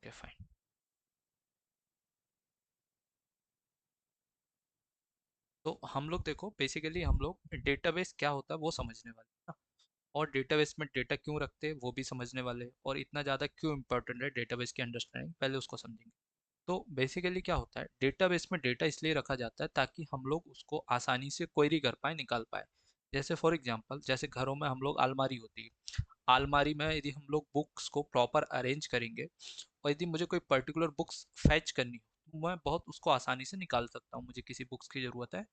Okay fine. तो हम लोग देखो, बेसिकली हम लोग डेटाबेस क्या होता है वो समझने वाले हैं ना, और डेटाबेस में डेटा क्यों रखते हैं वो भी समझने वाले हैं, और इतना ज़्यादा क्यों इंपॉर्टेंट है डेटाबेस की अंडरस्टैंडिंग, पहले उसको समझेंगे। तो बेसिकली क्या होता है, डेटाबेस में डेटा इसलिए रखा जाता है ताकि हम लोग उसको आसानी से क्वेरी कर पाए, निकाल पाए। जैसे फॉर एग्जांपल, जैसे घरों में हम लोग अलमारी होती है, अलमारी में यदि हम लोग बुक्स को प्रॉपर अरेंज करेंगे, और यदि मुझे कोई पर्टिकुलर बुक्स फैच करनी हो तो मैं बहुत उसको आसानी से निकाल सकता हूँ। मुझे किसी बुक्स की ज़रूरत है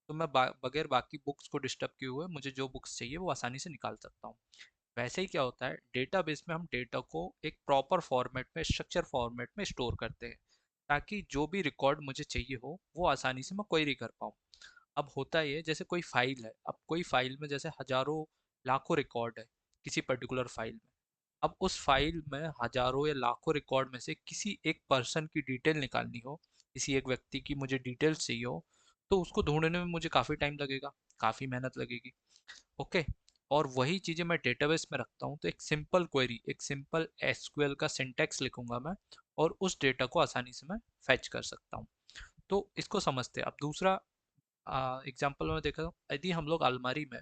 तो मैं बगैर बाकी बुक्स को डिस्टर्ब किए हुए मुझे जो बुक्स चाहिए वो आसानी से निकाल सकता हूँ। वैसे ही क्या होता है, डेटाबेस में हम डेटा को एक प्रॉपर फॉर्मेट में, स्ट्रक्चर फॉर्मेट में स्टोर करते हैं, ताकि जो भी रिकॉर्ड मुझे चाहिए हो वो आसानी से मैं क्वेरी कर पाऊँ। अब होता ये, जैसे कोई फाइल है, अब कोई फाइल में जैसे हजारों लाखों रिकॉर्ड है किसी पर्टिकुलर फाइल में। अब उस फाइल में हजारों या लाखों रिकॉर्ड में से किसी एक पर्सन की डिटेल निकालनी हो, किसी एक व्यक्ति की मुझे डिटेल्स चाहिए हो, तो उसको ढूंढने में मुझे काफ़ी टाइम लगेगा, काफ़ी मेहनत लगेगी। ओके। और वही चीज़ें मैं डेटाबेस में रखता हूँ, तो एक सिंपल क्वेरी, एक सिंपल एसक्यूएल का सिंटैक्स लिखूंगा मैं, और उस डेटा को आसानी से मैं फैच कर सकता हूँ। तो इसको समझते हैं। अब दूसरा एग्जाम्पल में देखा, यदि हम लोग अलमारी में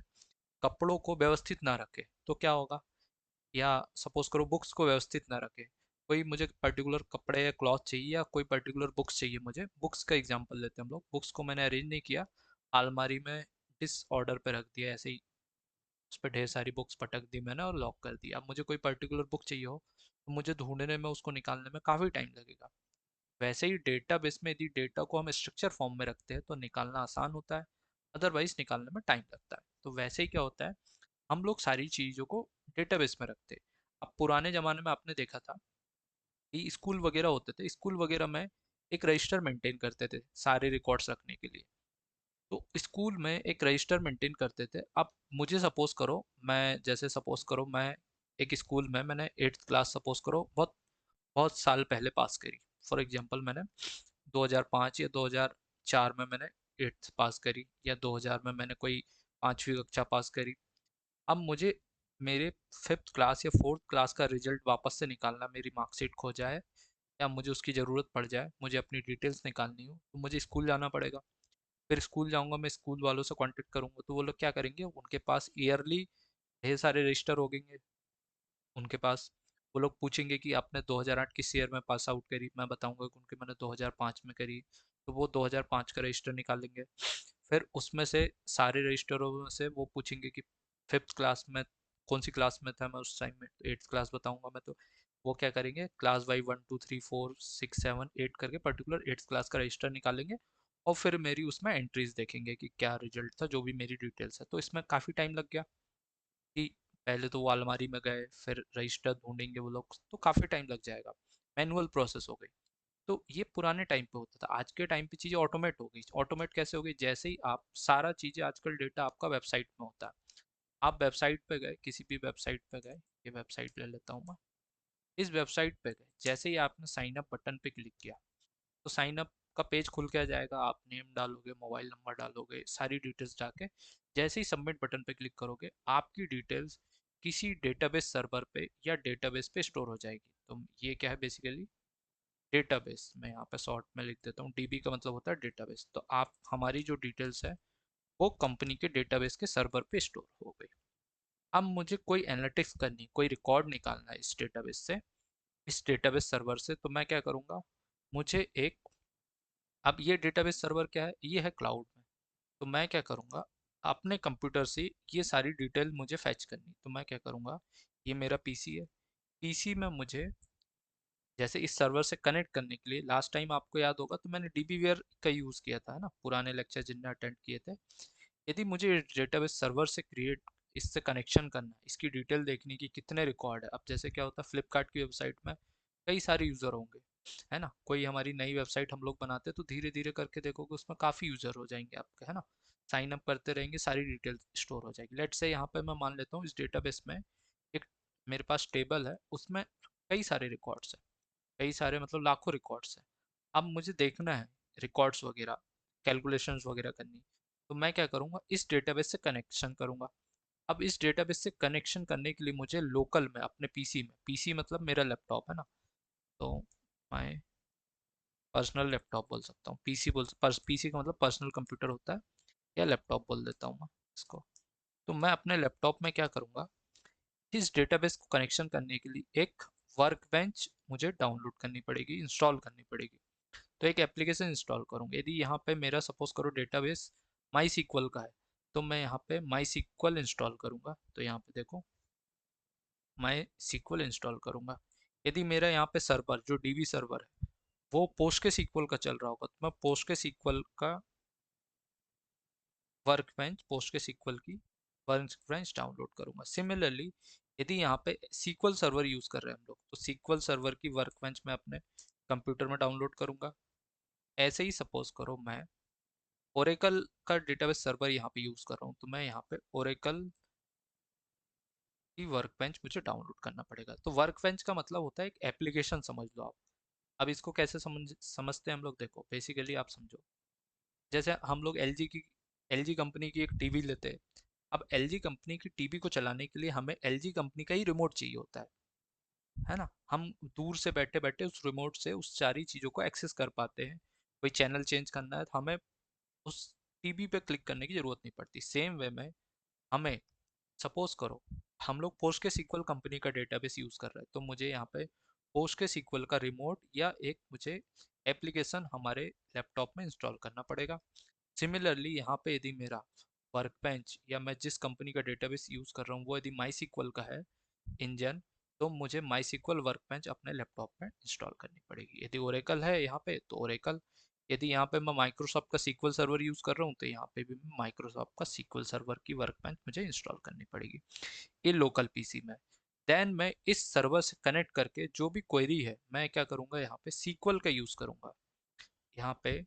कपड़ों को व्यवस्थित ना रखें तो क्या होगा, या सपोज करो बुक्स को व्यवस्थित ना रखें, कोई मुझे पर्टिकुलर कपड़े या क्लॉथ चाहिए, या कोई पर्टिकुलर बुक्स चाहिए, मुझे बुक्स का एग्जांपल लेते हैं हम लोग, बुक्स को मैंने अरेंज नहीं किया, अलमारी में डिसऑर्डर पे रख दिया ऐसे ही, उस पर ढेर सारी बुक्स पटक दी मैंने और लॉक कर दिया। अब मुझे कोई पर्टिकुलर बुक चाहिए हो तो मुझे ढूंढने में, उसको निकालने में काफ़ी टाइम लगेगा। वैसे ही डेटाबेस में यदि डेटा को हम स्ट्रक्चर फॉर्म में रखते हैं तो निकालना आसान होता है, अदरवाइज निकालने में टाइम लगता है। तो वैसे ही क्या होता है, हम लोग सारी चीज़ों को डेटाबेस में रखते हैं। अब पुराने ज़माने में आपने देखा था कि स्कूल वगैरह होते थे, स्कूल वगैरह में एक रजिस्टर मेंटेन करते थे सारे रिकॉर्ड्स रखने के लिए। तो स्कूल में एक रजिस्टर मेंटेन करते थे। अब मुझे सपोज करो, मैं जैसे सपोज करो मैं एक स्कूल में, मैंने 8th क्लास सपोज करो बहुत बहुत साल पहले पास करी। फॉर एग्जांपल मैंने 2005 या 2004 में मैंने 8th पास करी, या 2000 में मैंने कोई 5वीं कक्षा पास करी। अब मुझे मेरे 5th क्लास या 4th क्लास का रिजल्ट वापस से निकालना, मेरी मार्कशीट खो जाए या मुझे उसकी ज़रूरत पड़ जाए, मुझे अपनी डिटेल्स निकालनी हो, तो मुझे स्कूल जाना पड़ेगा। फिर स्कूल जाऊंगा, मैं स्कूल वालों से कांटेक्ट करूंगा, तो वो लोग क्या करेंगे, उनके पास ईयरली ढेर सारे रजिस्टर हो गएंगे उनके पास। वो लोग पूछेंगे कि आपने 2008 किस ईयर में पास आउट करी, मैं बताऊंगा कि उनके मैंने 2005 में करी, तो वो 2005 का रजिस्टर निकालेंगे। फिर उसमें से सारे रजिस्टरों में से वो पूछेंगे कि 5th क्लास में कौन सी क्लास में था मैं उस टाइम में, तो 8th क्लास बताऊंगा मैं, तो वो क्या करेंगे, क्लास वाई 1 2 3 4 6 7 8 करके पर्टिकुलर 8th क्लास का रजिस्टर निकालेंगे, और फिर मेरी उसमें एंट्रीज देखेंगे कि क्या रिजल्ट था, जो भी मेरी डिटेल्स है। तो इसमें काफ़ी टाइम लग गया कि पहले तो वो अलमारी में गए, फिर रजिस्टर ढूंढेंगे वो लोग, तो काफ़ी टाइम लग जाएगा, मैनुअल प्रोसेस हो गई। तो ये पुराने टाइम पे होता था। आज के टाइम पे चीज़ें ऑटोमेट हो गई। ऑटोमेट कैसे हो गई, जैसे ही आप सारा चीज़ें, आजकल डेटा आपका वेबसाइट में होता है, आप वेबसाइट पे गए, किसी भी वेबसाइट पे गए, ये वेबसाइट ले लेता हूँ मैं, इस वेबसाइट पे गए, जैसे ही आपने साइन अप बटन पे क्लिक किया, तो साइन अप का पेज खुल के आ जाएगा। आप नेम डालोगे, मोबाइल नंबर डालोगे, सारी डिटेल्स जाके जैसे ही सबमिट बटन पे क्लिक करोगे, आपकी डिटेल्स किसी डेटाबेस सर्वर पे या डेटाबेस पे स्टोर हो जाएगी। तो ये क्या है बेसिकली, डेटाबेस, मैं यहाँ पे शॉर्ट में लिख देता हूँ, डीबी का मतलब होता है डेटाबेस। तो आप, हमारी जो डिटेल्स है वो कंपनी के डेटाबेस के सर्वर पे स्टोर हो गई। अब मुझे कोई एनालिटिक्स करनी, कोई रिकॉर्ड निकालना है इस डेटाबेस से, इस डेटाबेस सर्वर से, तो मैं क्या करूँगा, मुझे एक, अब ये डेटाबेस सर्वर क्या है, ये है क्लाउड में। तो मैं क्या करूँगा, अपने कंप्यूटर से ये सारी डिटेल मुझे फैच करनी, तो मैं क्या करूँगा, ये मेरा पीसी है, पीसी में मुझे जैसे इस सर्वर से कनेक्ट करने के लिए, लास्ट टाइम आपको याद होगा तो मैंने डीबीवेयर का यूज़ किया था, है ना, पुराने लेक्चर जिनने अटेंड किए थे। यदि मुझे डेटाबेस सर्वर से क्रिएट, इससे कनेक्शन करना है, इसकी डिटेल देखनी कि कितने रिकॉर्ड है। अब जैसे क्या होता है, फ्लिपकार्ट की वेबसाइट में कई सारे यूज़र होंगे, है ना, कोई हमारी नई वेबसाइट हम लोग बनाते हैं तो धीरे धीरे करके देखोगे उसमें काफ़ी यूज़र हो जाएंगे आपके, है ना, साइन अप करते रहेंगे, सारी डिटेल स्टोर हो जाएगी। लेट्स से यहाँ पे मैं मान लेता हूँ इस डेटाबेस में एक मेरे पास टेबल है, उसमें कई सारे रिकॉर्ड्स हैं, कई सारे मतलब लाखों रिकॉर्ड्स हैं। अब मुझे देखना है रिकॉर्ड्स वगैरह, कैलकुलेशंस वगैरह करनी, तो मैं क्या करूँगा, इस डेटाबेस से कनेक्शन करूँगा। अब इस डेटाबेस से कनेक्शन करने के लिए मुझे लोकल में अपने पीसी में, पीसी मतलब मेरा लैपटॉप है ना, तो मैं पर्सनल लैपटॉप बोल सकता हूँ, पीसी का मतलब पर्सनल कंप्यूटर होता है, या लैपटॉप बोल देता हूँ मैं इसको। तो मैं अपने लैपटॉप में क्या करूँगा, इस डेटाबेस को कनेक्शन करने के लिए एक वर्क बेंच मुझे डाउनलोड करनी पड़ेगी, इंस्टॉल करनी पड़ेगी। तो एक एप्लीकेशन इंस्टॉल करूँगा। यदि यहाँ पे मेरा सपोज करो डेटाबेस माई सीक्वल का है, तो मैं यहाँ पे माई सीक्वल इंस्टॉल करूँगा। तो यहाँ पे देखो माई सीक्वल इंस्टॉल करूँगा। यदि मेरा यहाँ पे सर्वर जो डीबी सर्वर है वो पोस्ट के सीक्वल का चल रहा होगा, तो मैं पोस्ट के सीक्वल का वर्क बेंच, पोस्ट के सीक्वल की वर्क बेंच डाउनलोड करूंगा। सिमिलरली यदि यहाँ पे सीक्वल सर्वर यूज कर रहे हैं हम लोग, तो सीक्वल सर्वर की वर्क बेंच मैं अपने कंप्यूटर में डाउनलोड करूंगा। ऐसे ही सपोज करो मैं ओरेकल का डेटाबेस सर्वर यहाँ पे यूज कर रहा हूँ, तो मैं यहाँ पे ओरेकल की वर्क बेंच मुझे डाउनलोड करना पड़ेगा। तो वर्क बेंच का मतलब होता है एक एप्लीकेशन, समझ लो आप। अब इसको कैसे समझते हैं हम लोग, देखो बेसिकली आप समझो, जैसे हम लोग एलजी कंपनी की एक टीवी लेते हैं। अब एलजी कंपनी की टीवी को चलाने के लिए हमें एलजी कंपनी का ही रिमोट चाहिए होता है ना। हम दूर से बैठे बैठे उस रिमोट से उस सारी चीज़ों को एक्सेस कर पाते हैं। कोई चैनल चेंज करना है तो हमें उस टीवी पे क्लिक करने की ज़रूरत नहीं पड़ती। सेम वे में हमें सपोज करो हम लोग पोस्ट के सीक्वल कंपनी का डेटाबेस यूज़ कर रहे हैं, तो मुझे यहाँ पे पोस्ट के सीक्वल का रिमोट या एक मुझे एप्लीकेशन हमारे लैपटॉप में इंस्टॉल करना पड़ेगा। सिमिलरली यहाँ पे यदि मेरा वर्क बेंच या मैं जिस कंपनी का डेटाबेस यूज़ कर रहा हूँ वो यदि माई सीक्वल का है इंजन, तो मुझे माई सीक्वल वर्क बेंच अपने लैपटॉप में इंस्टॉल करनी पड़ेगी। यदि ओरेकल है यहाँ पे तो ओरेकल, यदि यहाँ पे मैं माइक्रोसॉफ्ट का सीक्वल सर्वर यूज़ कर रहा हूँ तो यहाँ पे भी माइक्रोसॉफ्ट का सीक्वल सर्वर की वर्क बेंच मुझे इंस्टॉल करनी पड़ेगी, ये लोकल पीसी में। देन मैं इस सर्वर से कनेक्ट करके जो भी क्वेरी है मैं क्या करूँगा, यहाँ पे सीक्वल का यूज़ करूँगा। यहाँ पे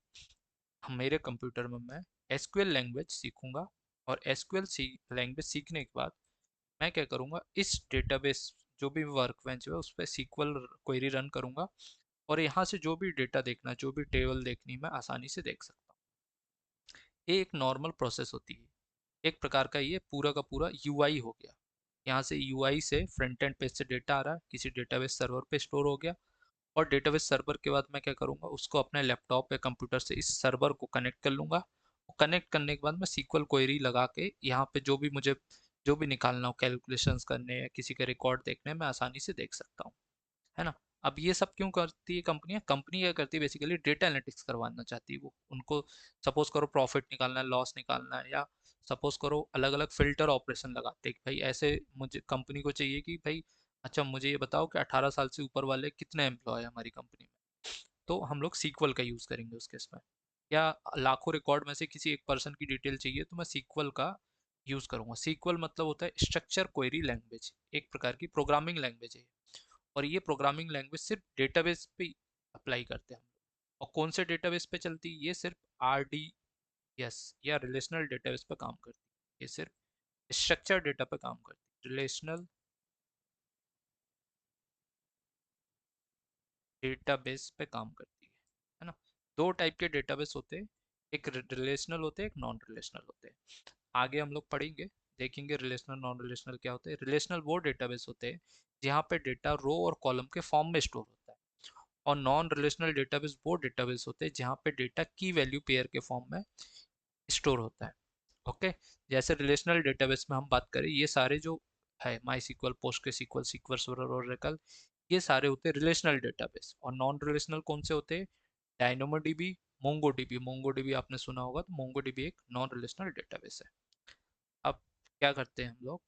मेरे कंप्यूटर में मैं एसक्यूएल लैंग्वेज सीखूंगा, और एसक्यूएल लैंग्वेज सीखने के बाद मैं क्या करूँगा, इस डेटाबेस जो भी वर्क बेंच है उस पर सीक्वल क्वेरी रन करूँगा, और यहाँ से जो भी डेटा देखना, जो भी टेबल देखनी, मैं आसानी से देख सकता हूँ। ये एक नॉर्मल प्रोसेस होती है। एक प्रकार का ये पूरा का पूरा यूआई हो गया। यहाँ से यूआई से फ्रंट एंड पेज से डेटा आ रहा है, किसी डेटाबेस सर्वर पे स्टोर हो गया, और डेटाबेस सर्वर के बाद मैं क्या करूँगा, उसको अपने लैपटॉप या कंप्यूटर से इस सर्वर को कनेक्ट कर लूँगा। कनेक्ट करने के बाद मैं सीक्वल क्वेरी लगा के यहाँ पे जो भी निकालना हो, कैलकुलेशंस करने या किसी का रिकॉर्ड देखने, मैं आसानी से देख सकता हूँ, है ना। अब ये सब क्यों करती है कंपनियां, कंपनी क्या करती है बेसिकली डेटा एनालिटिक्स करवाना चाहती है वो उनको। सपोज करो प्रॉफिट निकालना है, लॉस निकालना है, या सपोज करो अलग अलग फिल्टर ऑपरेशन लगाते हैं कि भाई ऐसे मुझे कंपनी को चाहिए कि भाई अच्छा मुझे ये बताओ कि 18 साल से ऊपर वाले कितने एम्प्लॉय है हमारी कंपनी में, तो हम लोग सीक्वल का यूज़ करेंगे उस केस में। या लाखों रिकॉर्ड में से किसी एक पर्सन की डिटेल चाहिए तो मैं सीक्वल का यूज़ करूँगा। सीक्वल मतलब होता है स्ट्रक्चर क्वेरी लैंग्वेज, एक प्रकार की प्रोग्रामिंग लैंग्वेज है। और ये प्रोग्रामिंग लैंग्वेज सिर्फ डेटाबेस पे अप्लाई करते हैं हम लोग। और कौन से डेटाबेस पे चलती है, ये सिर्फ आर डी एस या रिलेशनल डेटाबेस पे काम करती है। ये सिर्फ स्ट्रक्चर डेटा पे काम करती है, रिलेशनल डेटाबेस पे काम करती है ना। दो टाइप के डेटाबेस होते हैं, एक रिलेशनल होते हैं, एक नॉन रिलेशनल होते हैं। आगे हम लोग पढ़ेंगे, देखेंगे रिलेशनल नॉन रिलेशनल क्या होते हैं। रिलेशनल वो डेटाबेस होते हैं जहाँ पे डेटा रो और कॉलम के फॉर्म में स्टोर होता है, और नॉन रिलेशनल डेटाबेस वो डेटाबेस होते हैं जहाँ पे डेटा की वैल्यू पेयर के फॉर्म में स्टोर होता है। ओके, जैसे रिलेशनल डेटाबेस में हम बात करें, ये सारे जो है माई सीक्वल, पोस्ट के सीक्वल, सीक्वल सर्वर और ओरेकल, ये सारे होते हैं रिलेशनल डेटाबेस। और नॉन रिलेशनल कौन से होते हैं, dynamo dB, Mongo dB. Mongo dB आपने सुना होगा, तो मोंगो डीबी एक नॉन रिलेशनल डेटाबेस है। अब क्या करते हैं हम लोग,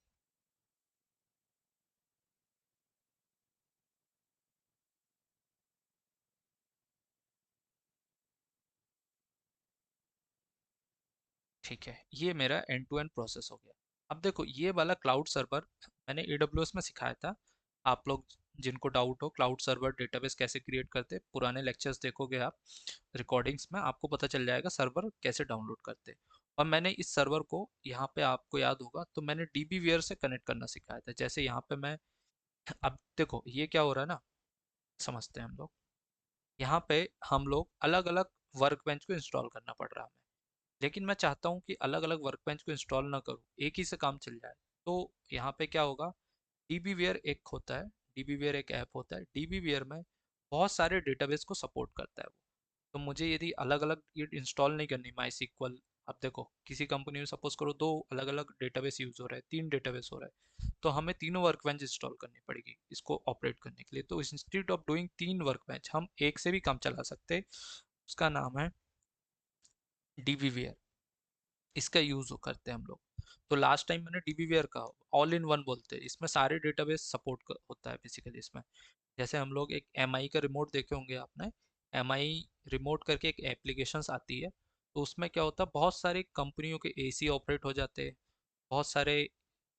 ठीक है, ये मेरा एंड टू एंड प्रोसेस हो गया। अब देखो ये वाला क्लाउड सर्वर मैंने AWS में सिखाया था। आप लोग जिनको डाउट हो क्लाउड सर्वर डेटाबेस कैसे क्रिएट करते, पुराने लेक्चर्स देखोगे आप रिकॉर्डिंग्स में, आपको पता चल जाएगा सर्वर कैसे डाउनलोड करते। और मैंने इस सर्वर को यहाँ पे, आपको याद होगा, तो मैंने DBवेयर से कनेक्ट करना सिखाया था। जैसे यहाँ पे मैं, अब देखो ये क्या हो रहा है ना, समझते हैं हम लोग। यहाँ पे हम लोग अलग अलग वर्क बेंच को इंस्टॉल करना पड़ रहा है हमें, लेकिन मैं चाहता हूँ कि अलग अलग वर्क बेंच को इंस्टॉल ना करूँ, एक ही से काम चल जाए। तो यहाँ पे क्या होगा, डीबीवेयर एक होता है, डीबीवेयर एक ऐप होता है। डीबीवेयर में बहुत सारे डेटाबेस को सपोर्ट करता है वो। तो मुझे यदि अलग अलग ये इंस्टॉल नहीं करनी माई सीक्वल, अब देखो किसी कंपनी में सपोज करो दो अलग अलग डेटाबेस यूज हो रहा है, तीन डेटाबेस हो रहा है, तो हमें तीनों वर्कबेंच इंस्टॉल करनी पड़ेगी इसको ऑपरेट करने के लिए। तो इंस्टीट्यूट ऑफ डूइंग तीन वर्कबेंच, हम एक से भी काम चला सकते हैं। उसका नाम है डीबीवीआर, इसका यूज करते हैं हम लोग। तो लास्ट टाइम मैंने डीबीवीआर का ऑल इन वन बोलते हैं, इसमें सारे डेटाबेस सपोर्ट होता है बेसिकली इसमें। जैसे हम लोग एक एम आई का रिमोट देखे होंगे आपने, एम आई रिमोट करके एक एप्लीकेशंस आती है, तो उसमें क्या होता है बहुत सारे कंपनियों के एसी ऑपरेट हो जाते हैं, बहुत सारे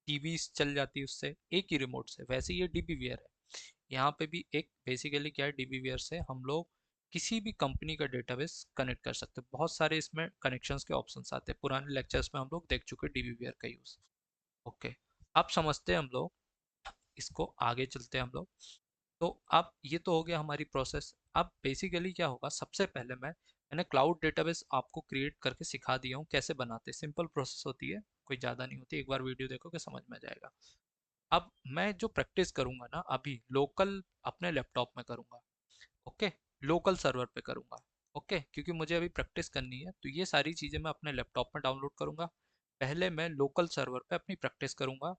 टीवी चल जाती है उससे एक ही रिमोट से। वैसे ये डीबीवीआर है, यहाँ पे भी एक बेसिकली क्या है, डीबीवीआर से हम लोग किसी भी कंपनी का डेटाबेस कनेक्ट कर सकते हैं। बहुत सारे इसमें कनेक्शंस के ऑप्शंस आते हैं, पुराने लेक्चर्स में हम लोग देख चुके हैं डीबीवीआर का यूज़। ओके, अब समझते हैं हम लोग, इसको आगे चलते हैं हम लोग। तो अब ये तो हो गया हमारी प्रोसेस। अब बेसिकली क्या होगा, सबसे पहले मैंने क्लाउड डेटाबेस आपको क्रिएट करके सिखा दिया हूँ कैसे बनाते, सिंपल प्रोसेस होती है, कोई ज़्यादा नहीं होती, एक बार वीडियो देखोगे समझ में आ जाएगा। अब मैं जो प्रैक्टिस करूंगा ना अभी लोकल अपने लैपटॉप में करूंगा, ओके, लोकल सर्वर पे करूंगा, ओके, क्योंकि मुझे अभी प्रैक्टिस करनी है, तो ये सारी चीज़ें मैं अपने लैपटॉप में डाउनलोड करूंगा। पहले मैं लोकल सर्वर पे अपनी प्रैक्टिस करूंगा,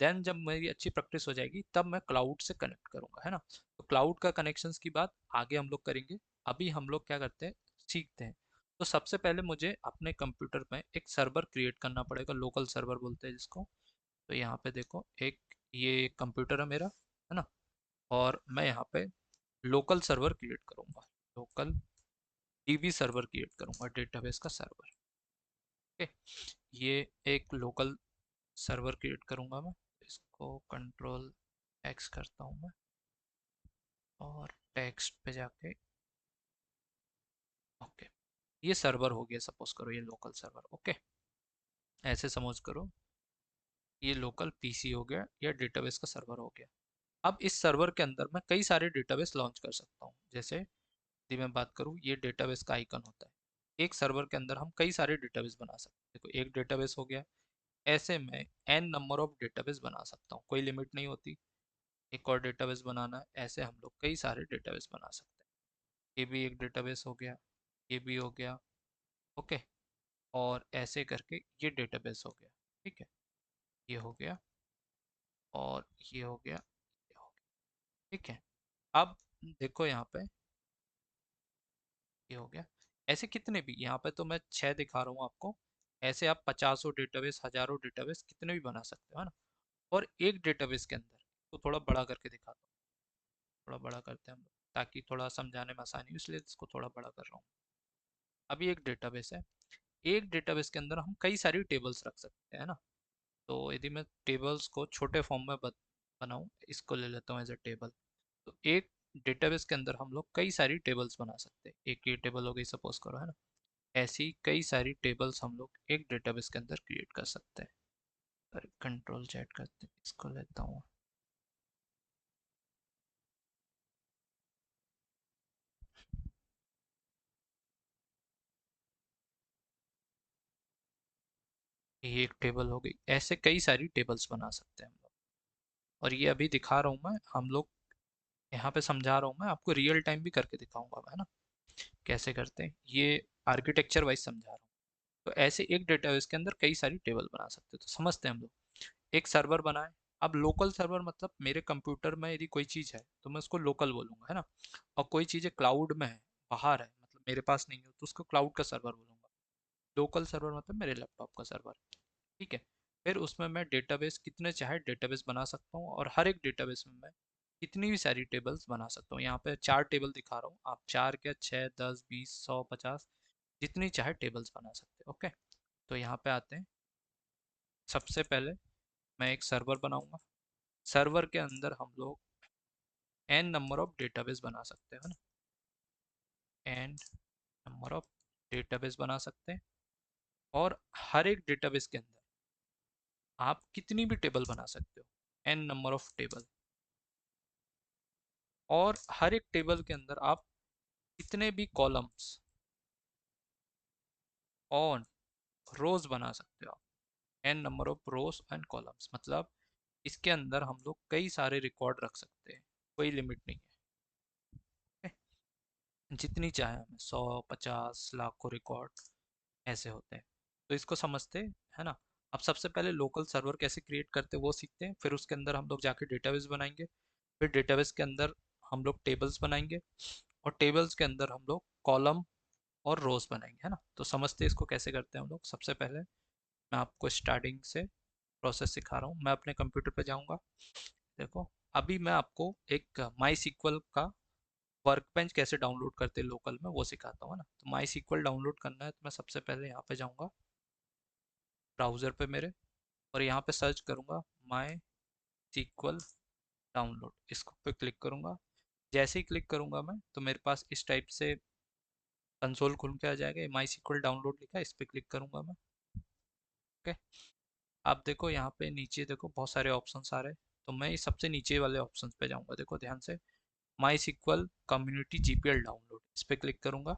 देन जब मेरी अच्छी प्रैक्टिस हो जाएगी तब मैं क्लाउड से कनेक्ट करूंगा, है ना। तो क्लाउड का कनेक्शंस की बात आगे हम लोग करेंगे, अभी हम लोग क्या करते हैं, सीखते हैं। तो सबसे पहले मुझे अपने कंप्यूटर में एक सर्वर क्रिएट करना पड़ेगा, लोकल सर्वर बोलते हैं जिसको। तो यहाँ पे देखो एक ये कंप्यूटर है मेरा, है ना, और मैं यहाँ पे लोकल सर्वर क्रिएट करूँगा, लोकल डीबी सर्वर क्रिएट करूँगा, डेटाबेस का सर्वर। ओके, ये एक लोकल सर्वर क्रिएट करूँगा मैं, इसको कंट्रोल एक्स करता हूँ मैं, और टेक्स्ट पे जाके ओके, ये सर्वर हो गया, सपोज करो ये लोकल सर्वर, ओके, ऐसे समझ करो ये लोकल पीसी हो गया या डेटाबेस का सर्वर हो गया। अब इस सर्वर के अंदर मैं कई सारे डेटाबेस लॉन्च कर सकता हूँ। जैसे यदि मैं बात करूँ, ये डेटाबेस का आइकन होता है, एक सर्वर के अंदर हम कई सारे डेटाबेस बना सकते हैं। देखो एक डेटाबेस हो गया, ऐसे में एन नंबर ऑफ डेटाबेस बना सकता हूँ, कोई लिमिट नहीं होती। एक और डेटाबेस बनाना है, ऐसे हम लोग कई सारे डेटाबेस बना सकते हैं। ये भी एक डेटाबेस हो गया, ये भी हो गया, ओके, और ऐसे करके ये डेटाबेस हो गया, ठीक है, ये हो गया, और ये हो गया, ये हो गया, ठीक है। अब देखो यहाँ पे ये हो गया, ऐसे कितने भी, यहाँ पे तो मैं 6 दिखा रहा हूँ आपको, ऐसे आप पचासों डेटाबेस, हजारों डेटाबेस कितने भी बना सकते हो, है ना। और एक डेटाबेस के अंदर, तो थोड़ा बड़ा करके दिखाता हूँ, थोड़ा बड़ा करते हैं हम लोग ताकि थोड़ा समझाने में आसानी हो, इसलिए इसको थोड़ा बड़ा कर रहा हूँ। अभी एक डेटाबेस है, एक डेटाबेस के अंदर हम कई सारी टेबल्स रख सकते हैं ना। तो यदि मैं टेबल्स को छोटे फॉर्म में बनाऊँ, इसको ले लेता हूँ एज ए टेबल। तो एक डेटाबेस के अंदर हम लोग कई सारी टेबल्स बना सकते हैं, एक ये टेबल हो गई सपोज करो, है ना। ऐसी कई सारी टेबल्स हम लोग एक डेटाबेस के अंदर क्रिएट कर सकते हैं। कंट्रोल चेक करते हैं, इसको लेता हूँ। ये एक टेबल हो गई, ऐसे कई सारी टेबल्स बना सकते हैं हम लोग। और ये अभी दिखा रहा हूँ मैं, हम लोग यहाँ पे समझा रहा हूँ मैं आपको, रियल टाइम भी करके दिखाऊंगा मैं, है ना, कैसे करते हैं ये, आर्किटेक्चर वाइज समझा रहा हूँ। तो ऐसे एक डेटाबेस के अंदर कई सारी टेबल बना सकते हैं। तो समझते हैं हम लोग, एक सर्वर बनाए। अब लोकल सर्वर मतलब मेरे कंप्यूटर में यदि कोई चीज़ है तो मैं उसको लोकल बोलूँगा, है ना। और कोई चीज़ें क्लाउड में है, बाहर है, मतलब मेरे पास नहीं है, तो उसको क्लाउड का सर्वर बोलूँगा। लोकल सर्वर मतलब मेरे लैपटॉप का सर्वर, ठीक है। फिर उसमें मैं डेटाबेस कितने चाहे डेटाबेस बना सकता हूँ, और हर एक डेटाबेस में मैं कितनी भी सारी टेबल्स बना सकता हूँ। यहाँ पे 4 टेबल दिखा रहा हूँ, आप 4 क्या 6 10 20 100 50 जितनी चाहे टेबल्स बना सकते हैं, ओके। तो यहाँ पे आते हैं, सबसे पहले मैं एक सर्वर बनाऊंगा, सर्वर के अंदर हम लोग एन नंबर ऑफ डेटाबेस बना सकते हैं, है ना, एन नंबर ऑफ डेटाबेस बना सकते हैं। और हर एक डेटाबेस के अंदर आप कितनी भी टेबल बना सकते हो, एन नंबर ऑफ टेबल। और हर एक टेबल के अंदर आप कितने भी कॉलम्स और रोज बना सकते हो आप, n number of rows and columns, मतलब इसके अंदर हम लोग कई सारे रिकॉर्ड रख सकते हैं, कोई लिमिट नहीं है। जितनी चाहे हमें, 100 50 लाखों रिकॉर्ड ऐसे होते हैं। तो इसको समझते हैं, है ना। अब सबसे पहले लोकल सर्वर कैसे क्रिएट करते हैं वो सीखते हैं, फिर उसके अंदर हम लोग जाके डेटाबेस बनाएंगे। फिर डेटाबेस के अंदर हम लोग टेबल्स बनाएंगे, और टेबल्स के अंदर हम लोग कॉलम और रोज बनाएंगे, है ना। तो समझते हैं इसको कैसे करते हैं हम लोग। सबसे पहले मैं आपको स्टार्टिंग से प्रोसेस सिखा रहा हूँ। मैं अपने कंप्यूटर पे जाऊँगा। देखो, अभी मैं आपको एक माई सीक्वल का वर्क बेंच कैसे डाउनलोड करते हैं लोकल में वो सिखाता हूँ, है ना। तो माई सीक्वल डाउनलोड करना है तो मैं सबसे पहले यहाँ पे जाऊँगा ब्राउज़र पे मेरे, और यहाँ पे सर्च करूँगा माई सीक्वल डाउनलोड, इसको पे क्लिक करूँगा। जैसे ही क्लिक करूँगा मैं तो मेरे पास इस टाइप से कंसोल खुल के आ जाएगा। माई सीक्वल डाउनलोड लिखा है, इस पर क्लिक करूँगा मैं। ओके, आप देखो यहाँ पे नीचे देखो बहुत सारे ऑप्शंस आ रहे हैं। तो मैं इस सबसे नीचे वाले ऑप्शंस पे जाऊँगा, देखो ध्यान से, माई सीक्वल कम्युनिटी जीपीएल डाउनलोड, इस पर क्लिक करूँगा।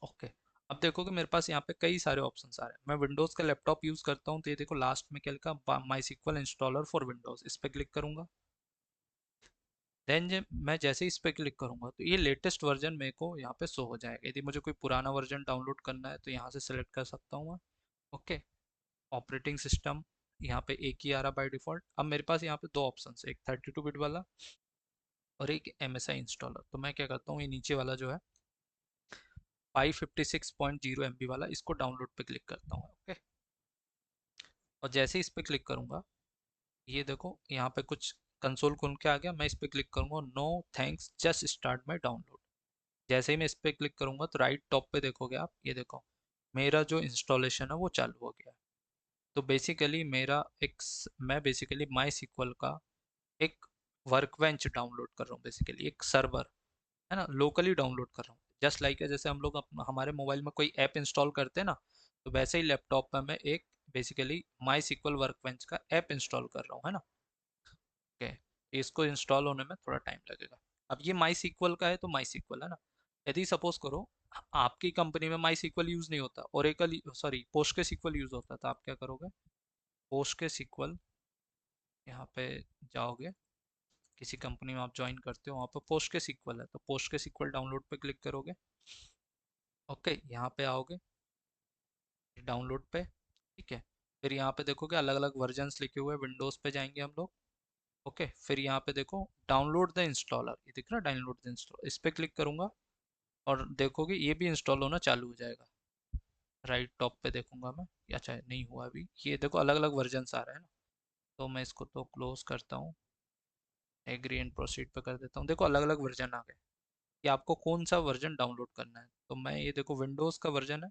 ओके, अब देखो कि मेरे पास यहाँ पे कई सारे ऑप्शंस आ रहे हैं। मैं विंडोज़ का लैपटॉप यूज़ करता हूँ, तो ये देखो लास्ट में क्या लिखा, माई सीक्वल इंस्टॉलर फॉर विंडोज़, इस पर क्लिक करूँगा। देन जब मैं जैसे ही इस पर क्लिक करूँगा तो ये लेटेस्ट वर्जन मेरे को यहाँ पे शो हो जाएगा। यदि मुझे कोई पुराना वर्जन डाउनलोड करना है तो यहाँ से सेलेक्ट कर सकता हूँ मैं। ओके, ऑपरेटिंग सिस्टम यहाँ पे एक ही आ रहा बाय डिफ़ॉल्ट। अब मेरे पास यहाँ पे दो ऑप्शन है, एक 32 बिट वाला और एक MSI इंस्टॉलर। तो मैं क्या करता हूँ, ये नीचे वाला जो है 556.0 MB वाला, इसको डाउनलोड पे क्लिक करता हूँ। ओके, और जैसे ही इस पे क्लिक करूँगा, ये देखो यहाँ पे कुछ कंसोल खुल के आ गया। मैं इस पे क्लिक करूँगा, no thanks just start my download. जैसे ही मैं इस पे क्लिक करूँगा तो राइट टॉप पे देखोगे आप, ये देखो मेरा जो इंस्टॉलेशन है वो चालू हो गया है। तो बेसिकली मेरा मैं बेसिकली माई सीक्वल का एक वर्क बेंच डाउनलोड कर रहा हूँ, बेसिकली एक सर्वर, है ना, लोकली डाउनलोड कर रहा हूँ। जस्ट लाइक है जैसे हम लोग अपना हमारे मोबाइल में कोई ऐप इंस्टॉल करते हैं ना, तो वैसे ही लैपटॉप में मैं एक basically MySQL workbench का ऐप इंस्टॉल कर रहा हूँ, है ना। ओके, इसको इंस्टॉल होने में थोड़ा टाइम लगेगा। अब ये माई सीक्वल का है तो माई सीक्वल है ना। यदि सपोज करो आपकी कंपनी में माई सीक्वल यूज़ नहीं होता, ओरेकल सॉरी पोस्ट के सीक्वल यूज़ होता, तो आप क्या करोगे, पोस्ट के सीक्वल यहाँ पे जाओगे, किसी कंपनी में आप ज्वाइन करते हो वहाँ पे पोस्ट के सीक्वल है, तो पोस्ट के सीक्वल डाउनलोड पे क्लिक करोगे। ओके, यहाँ पे आओगे डाउनलोड पे, ठीक है। फिर यहाँ पे देखोगे अलग अलग वर्जन्स लिखे हुए हैं, विंडोज़ पे जाएंगे हम लोग। ओके, फिर यहाँ पे देखो डाउनलोड द इंस्टॉलर, ये दिख रहा है डाउनलोड द इंस्टॉलर, इस पे क्लिक करूंगा और देखोगे ये भी इंस्टॉल होना चालू हो जाएगा। राइट टॉप पे देखूंगा मैं, अच्छा नहीं हुआ अभी, ये देखो अलग अलग वर्जन्स आ रहे हैं ना। तो मैं इसको तो क्लोज करता हूँ, एग्री एंड प्रोसीड पे कर देता हूँ। देखो अलग अलग वर्जन आ गए, कि आपको कौन सा वर्जन डाउनलोड करना है। तो मैं ये देखो विंडोज़ का वर्जन है,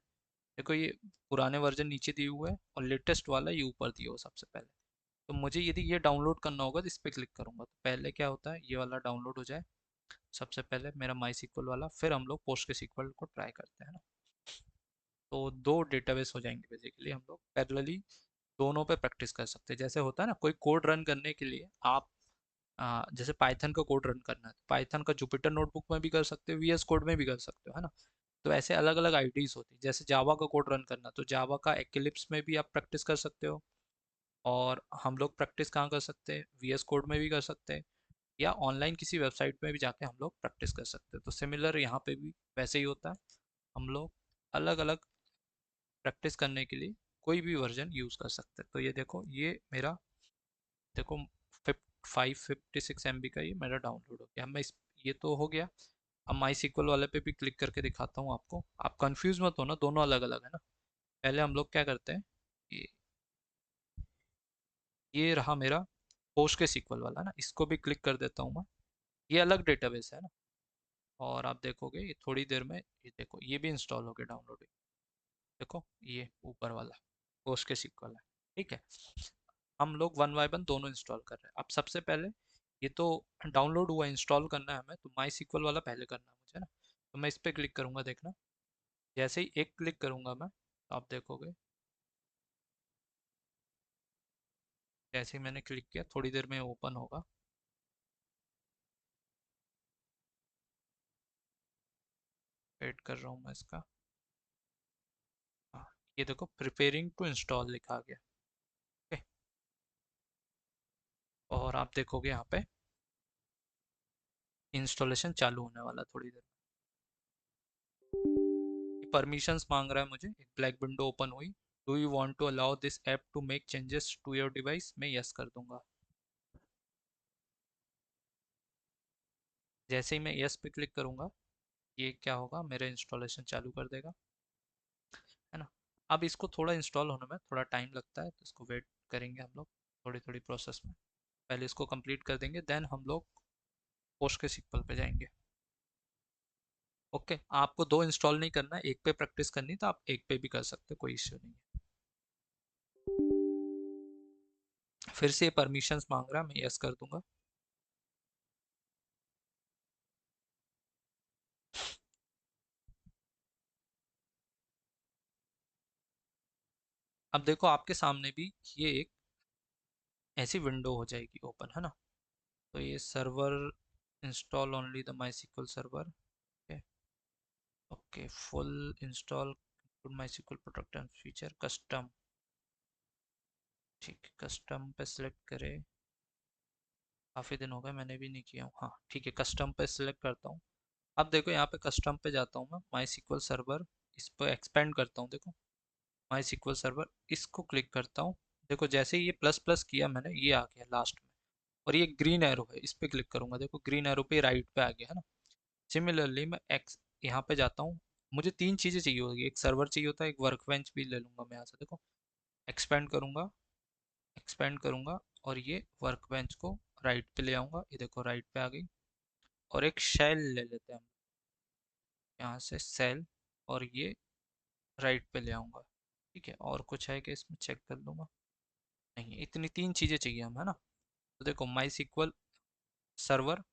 देखो ये पुराने वर्जन नीचे दिए हुए हैं और लेटेस्ट वाला ये ऊपर दिया हुआ सबसे पहले। तो मुझे यदि ये डाउनलोड करना होगा तो इस पर क्लिक करूंगा, तो पहले क्या होता है, ये वाला डाउनलोड हो जाए सबसे पहले मेरा माई सीक्वल वाला, फिर हम लोग पोस्ट के सीक्वल को ट्राई करते हैं ना। तो दो डेटाबेस हो जाएंगे बेसिकली, हम लोग पैरेलली दोनों पे प्रैक्टिस कर सकते हैं। जैसे होता है ना, कोई कोड रन करने के लिए आप जैसे पाइथन का कोड रन करना है, पाइथन का जुपिटर नोटबुक में भी कर सकते हो, VS कोड में भी कर सकते हो, है ना। तो ऐसे अलग अलग आईडीज होती है। जैसे जावा का कोड रन करना, तो जावा का एक्लिप्स में भी आप प्रैक्टिस कर सकते हो। और हम लोग प्रैक्टिस कहाँ कर सकते हैं, VS कोड में भी कर सकते हैं, या ऑनलाइन किसी वेबसाइट में भी जाके हम लोग प्रैक्टिस कर सकते हैं। तो सिमिलर यहाँ पे भी वैसे ही होता है। हम लोग अलग अलग प्रैक्टिस करने के लिए कोई भी वर्जन यूज़ कर सकते हैं। तो ये देखो ये मेरा, देखो 556 MB का ये मेरा डाउनलोड हो गया। मैं इस, ये तो हो गया। अब माई सीक्वल वाले पे भी क्लिक करके दिखाता हूँ आपको, आप कंफ्यूज मत हो ना, दोनों अलग अलग है ना। पहले हम लोग क्या करते हैं, ये ये रहा मेरा पोस्ट के सीक्वल वाला ना, इसको भी क्लिक कर देता हूँ मैं। ये अलग डेटाबेस है ना। और आप देखोगे ये थोड़ी देर में, ये देखो ये भी इंस्टॉल हो गया, डाउनलोड। देखो ये ऊपर वाला पोस्ट के सीक्वल है, ठीक है। हम लोग वन बाय वन दोनों इंस्टॉल कर रहे हैं। अब सबसे पहले ये तो डाउनलोड हुआ, इंस्टॉल करना है हमें, तो माई सीक्वल वाला पहले करना है मुझे ना। तो मैं इस पर क्लिक करूँगा, देखना जैसे ही एक क्लिक करूँगा मैं, तो आप देखोगे जैसे ही मैंने क्लिक किया थोड़ी देर में ओपन होगा। वेट कर रहा हूँ मैं इसका। हाँ, ये देखो प्रिपेयरिंग टू इंस्टॉल लिखा गया। ओके, और आप देखोगे यहाँ पे इंस्टॉलेशन चालू होने वाला थोड़ी देर में। परमिशंस मांग रहा है मुझे, एक ब्लैक विंडो ओपन हुई। Do you want to allow this app to make changes to your device, मैं यस कर दूंगा। जैसे ही मैं यस पे क्लिक करूंगा, ये क्या होगा, मेरा इंस्टॉलेशन चालू कर देगा, है ना। अब इसको थोड़ा इंस्टॉल होने में थोड़ा टाइम लगता है, तो इसको वेट करेंगे हम लोग, थोड़ी थोड़ी प्रोसेस में। पहले इसको कंप्लीट कर देंगे, देन हम लोग पोस्ट के सिक्वल पे जाएंगे। ओके, आपको दो इंस्टॉल नहीं करना है, एक पे प्रैक्टिस करनी तो आप एक पे भी कर सकते हो, कोई इश्यू नहीं है। फिर से परमिशंस मांग रहा है, मैं यस कर दूंगा। अब देखो आपके सामने भी ये एक ऐसी विंडो हो जाएगी ओपन, है ना। तो ये server install only the MySQL server. Okay, okay, full install MySQL product and feature custom. ठीक है, कस्टम पे सिलेक्ट करें। काफ़ी दिन हो गए मैंने भी नहीं किया हूँ, हाँ ठीक है, कस्टम पे सिलेक्ट करता हूँ। अब देखो यहाँ पे कस्टम पे जाता हूँ मैं, माई सिक्वल सर्वर, इस पर एक्सपेंड करता हूँ, देखो माई सिक्वल सर्वर, इसको क्लिक करता हूँ। देखो जैसे ही ये प्लस प्लस किया मैंने, ये आ गया लास्ट में, और ये ग्रीन एरो है, इस पर क्लिक करूंगा, देखो ग्रीन एरो पे राइट पे आ गया, है ना। सिमिलरली मैं एक्स यहाँ पे जाता हूँ, मुझे तीन चीज़ें चाहिए होगी, एक सर्वर चाहिए होता है, एक वर्क बेंच भी ले लूंगा मैं यहाँ से, देखो एक्सपेंड करूंगा, एक्सपेंड करूंगा, और ये वर्क बेंच को राइट पे ले आऊंगा, ये देखो राइट पे आ गई। और एक शेल ले लेते हैं हम, यहाँ से सेल, और ये राइट पे ले आऊंगा। ठीक है, और कुछ है कि इसमें चेक कर लूंगा, नहीं इतनी तीन चीज़ें चाहिए हम, है ना। तो देखो माई सिक्वल सर्वर,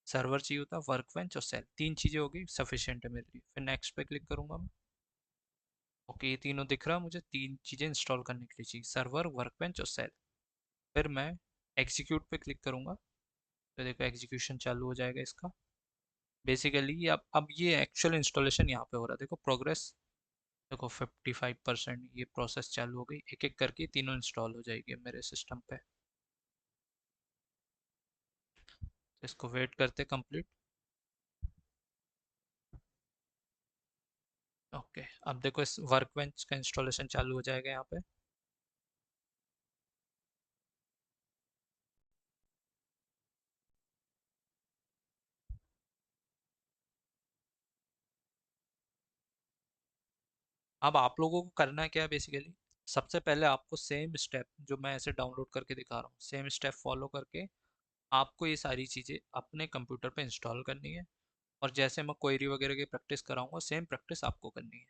सर्वर चाहिए होता, वर्क बेंच और सेल, तीन चीज़ें होगी, सफिशिएंट है मेरे लिए। फिर नेक्स्ट पे क्लिक करूंगा मैं। ओके, ये तीनों दिख रहा है मुझे, तीन चीज़ें इंस्टॉल करने के लिए चाहिए, सर्वर, वर्क बेंच और सेल। फिर मैं एग्जीक्यूट पे क्लिक करूंगा, तो देखो एग्जीक्यूशन चालू हो जाएगा इसका। बेसिकली अब ये एक्चुअल इंस्टॉलेशन यहाँ पे हो रहा है, देखो प्रोग्रेस, देखो 55% ये प्रोसेस चालू हो गई, एक एक करके तीनों इंस्टॉल हो जाएगी मेरे सिस्टम पे। तो इसको वेट करते कंप्लीट। ओके, अब देखो इस वर्क बेंच का इंस्टॉलेशन चालू हो जाएगा यहाँ पे। अब आप लोगों को करना क्या है बेसिकली, सबसे पहले आपको सेम स्टेप जो मैं ऐसे डाउनलोड करके दिखा रहा हूँ, सेम स्टेप फॉलो करके आपको ये सारी चीज़ें अपने कंप्यूटर पे इंस्टॉल करनी है। और जैसे मैं क्वेरी वगैरह की प्रैक्टिस कराऊंगा, सेम प्रैक्टिस आपको करनी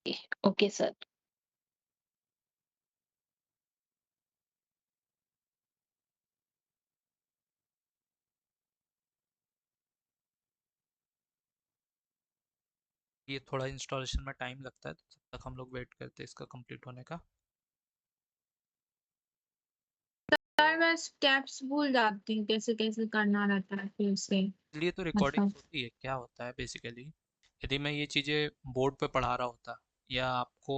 है। Okay sir. ये थोड़ा इंस्टॉलेशन में टाइम लगता है, तो तब तक हम लोग वेट करते हैं इसका कंप्लीट होने का। सर मैं स्टेप्स भूल जाती हूँ कैसे कैसे करना रहता है फिर से। इसलिए तो मतलब रिकॉर्डिंग्स होती है, क्या होता है बेसिकली, यदि मैं ये चीज़ें बोर्ड पे पढ़ा रहा होता या आपको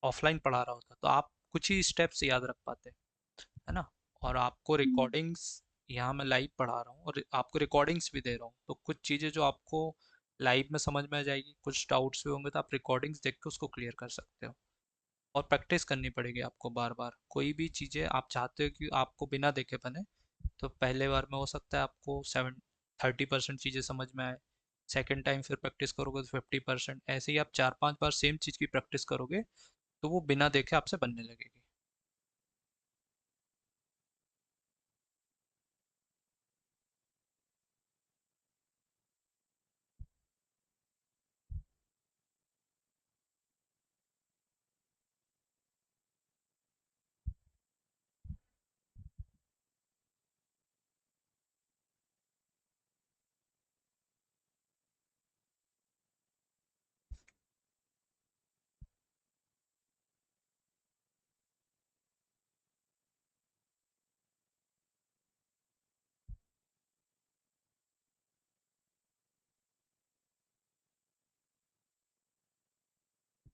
ऑफलाइन पढ़ा रहा होता, तो आप कुछ ही स्टेप्स याद रख पाते, है ना। और आपको रिकॉर्डिंग्स, यहाँ मैं लाइव पढ़ा रहा हूँ और आपको रिकॉर्डिंग्स भी दे रहा हूँ, तो कुछ चीज़ें जो आपको लाइव में समझ में आ जाएगी, कुछ डाउट्स भी होंगे तो आप रिकॉर्डिंग्स देख के उसको क्लियर कर सकते हो। और प्रैक्टिस करनी पड़ेगी आपको बार बार, कोई भी चीज़ें आप चाहते हो कि आपको बिना देखे बने, तो पहले बार में हो सकता है आपको 30% चीज़ें समझ में आए, सेकेंड टाइम फिर प्रैक्टिस करोगे तो 50%, ऐसे ही आप 4-5 बार सेम चीज़ की प्रैक्टिस करोगे, तो वो बिना देखे आपसे बनने लगेगी।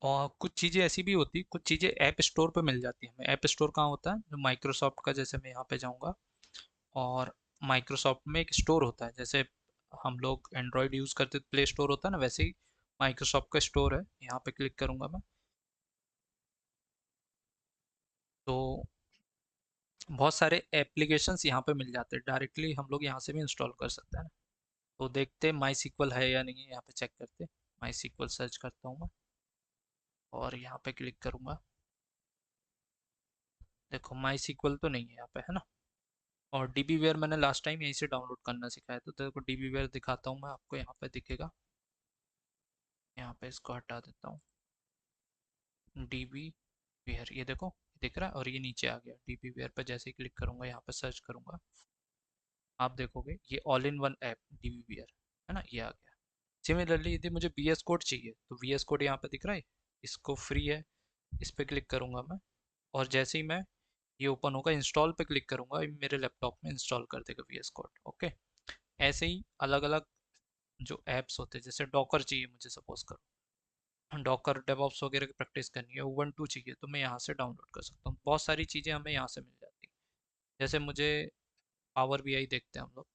और कुछ चीज़ें ऐसी भी होती, कुछ चीज़ें ऐप स्टोर पे मिल जाती हैं हमें। ऐप स्टोर कहाँ होता है, जो माइक्रोसॉफ्ट का, जैसे मैं यहाँ पे जाऊँगा और माइक्रोसॉफ्ट में एक स्टोर होता है, जैसे हम लोग एंड्रॉयड यूज़ करते तो प्ले स्टोर होता है ना, वैसे ही माइक्रोसॉफ्ट का स्टोर है। यहाँ पे क्लिक करूँगा मैं, तो बहुत सारे एप्लीकेशंस यहाँ पे मिल जाते हैं, डायरेक्टली हम लोग यहाँ से भी इंस्टॉल कर सकते हैं ना। तो देखते हैं माई सीक्वल है या नहीं है, यहाँ पे चेक करते हैं। माई सीक्वल सर्च करता हूँ मैं और यहाँ पे क्लिक करूँगा। देखो माई सीक्वल तो नहीं है यहाँ पे, है ना। और डीबी वेयर मैंने लास्ट टाइम यहीं से डाउनलोड करना सिखाया, तो देखो डीबी वेयर दिखाता हूँ मैं आपको, यहाँ पे दिखेगा। यहाँ पे इसको हटा देता हूँ, डीबी वेयर, ये देखो दिख रहा है, और ये नीचे आ गया। डीबी वेयर पर जैसे ही क्लिक करूंगा, यहाँ पे सर्च करूंगा, आप देखोगे ये all in one app DB ware, है ना, ये आ गया। सिमिलरली यदि मुझे वीएस कोड चाहिए तो वीएस कोड यहाँ पे दिख रहा है, इसको फ्री है, इस पे क्लिक करूंगा मैं, और जैसे ही मैं ये ओपन होगा, इंस्टॉल पे क्लिक करूंगा, ये मेरे लैपटॉप में इंस्टॉल कर देगा वीएस कोड। ओके, ऐसे ही अलग अलग जो ऐप्स होते हैं, जैसे डॉकर चाहिए मुझे, सपोज करो डॉकर डेवऑप्स वगैरह की प्रैक्टिस करनी है, उबंटू चाहिए, तो मैं यहाँ से डाउनलोड कर सकता हूँ। बहुत सारी चीज़ें हमें यहाँ से मिल जाती हैं। जैसे मुझे पावर बीआई देखते हैं हम लोग।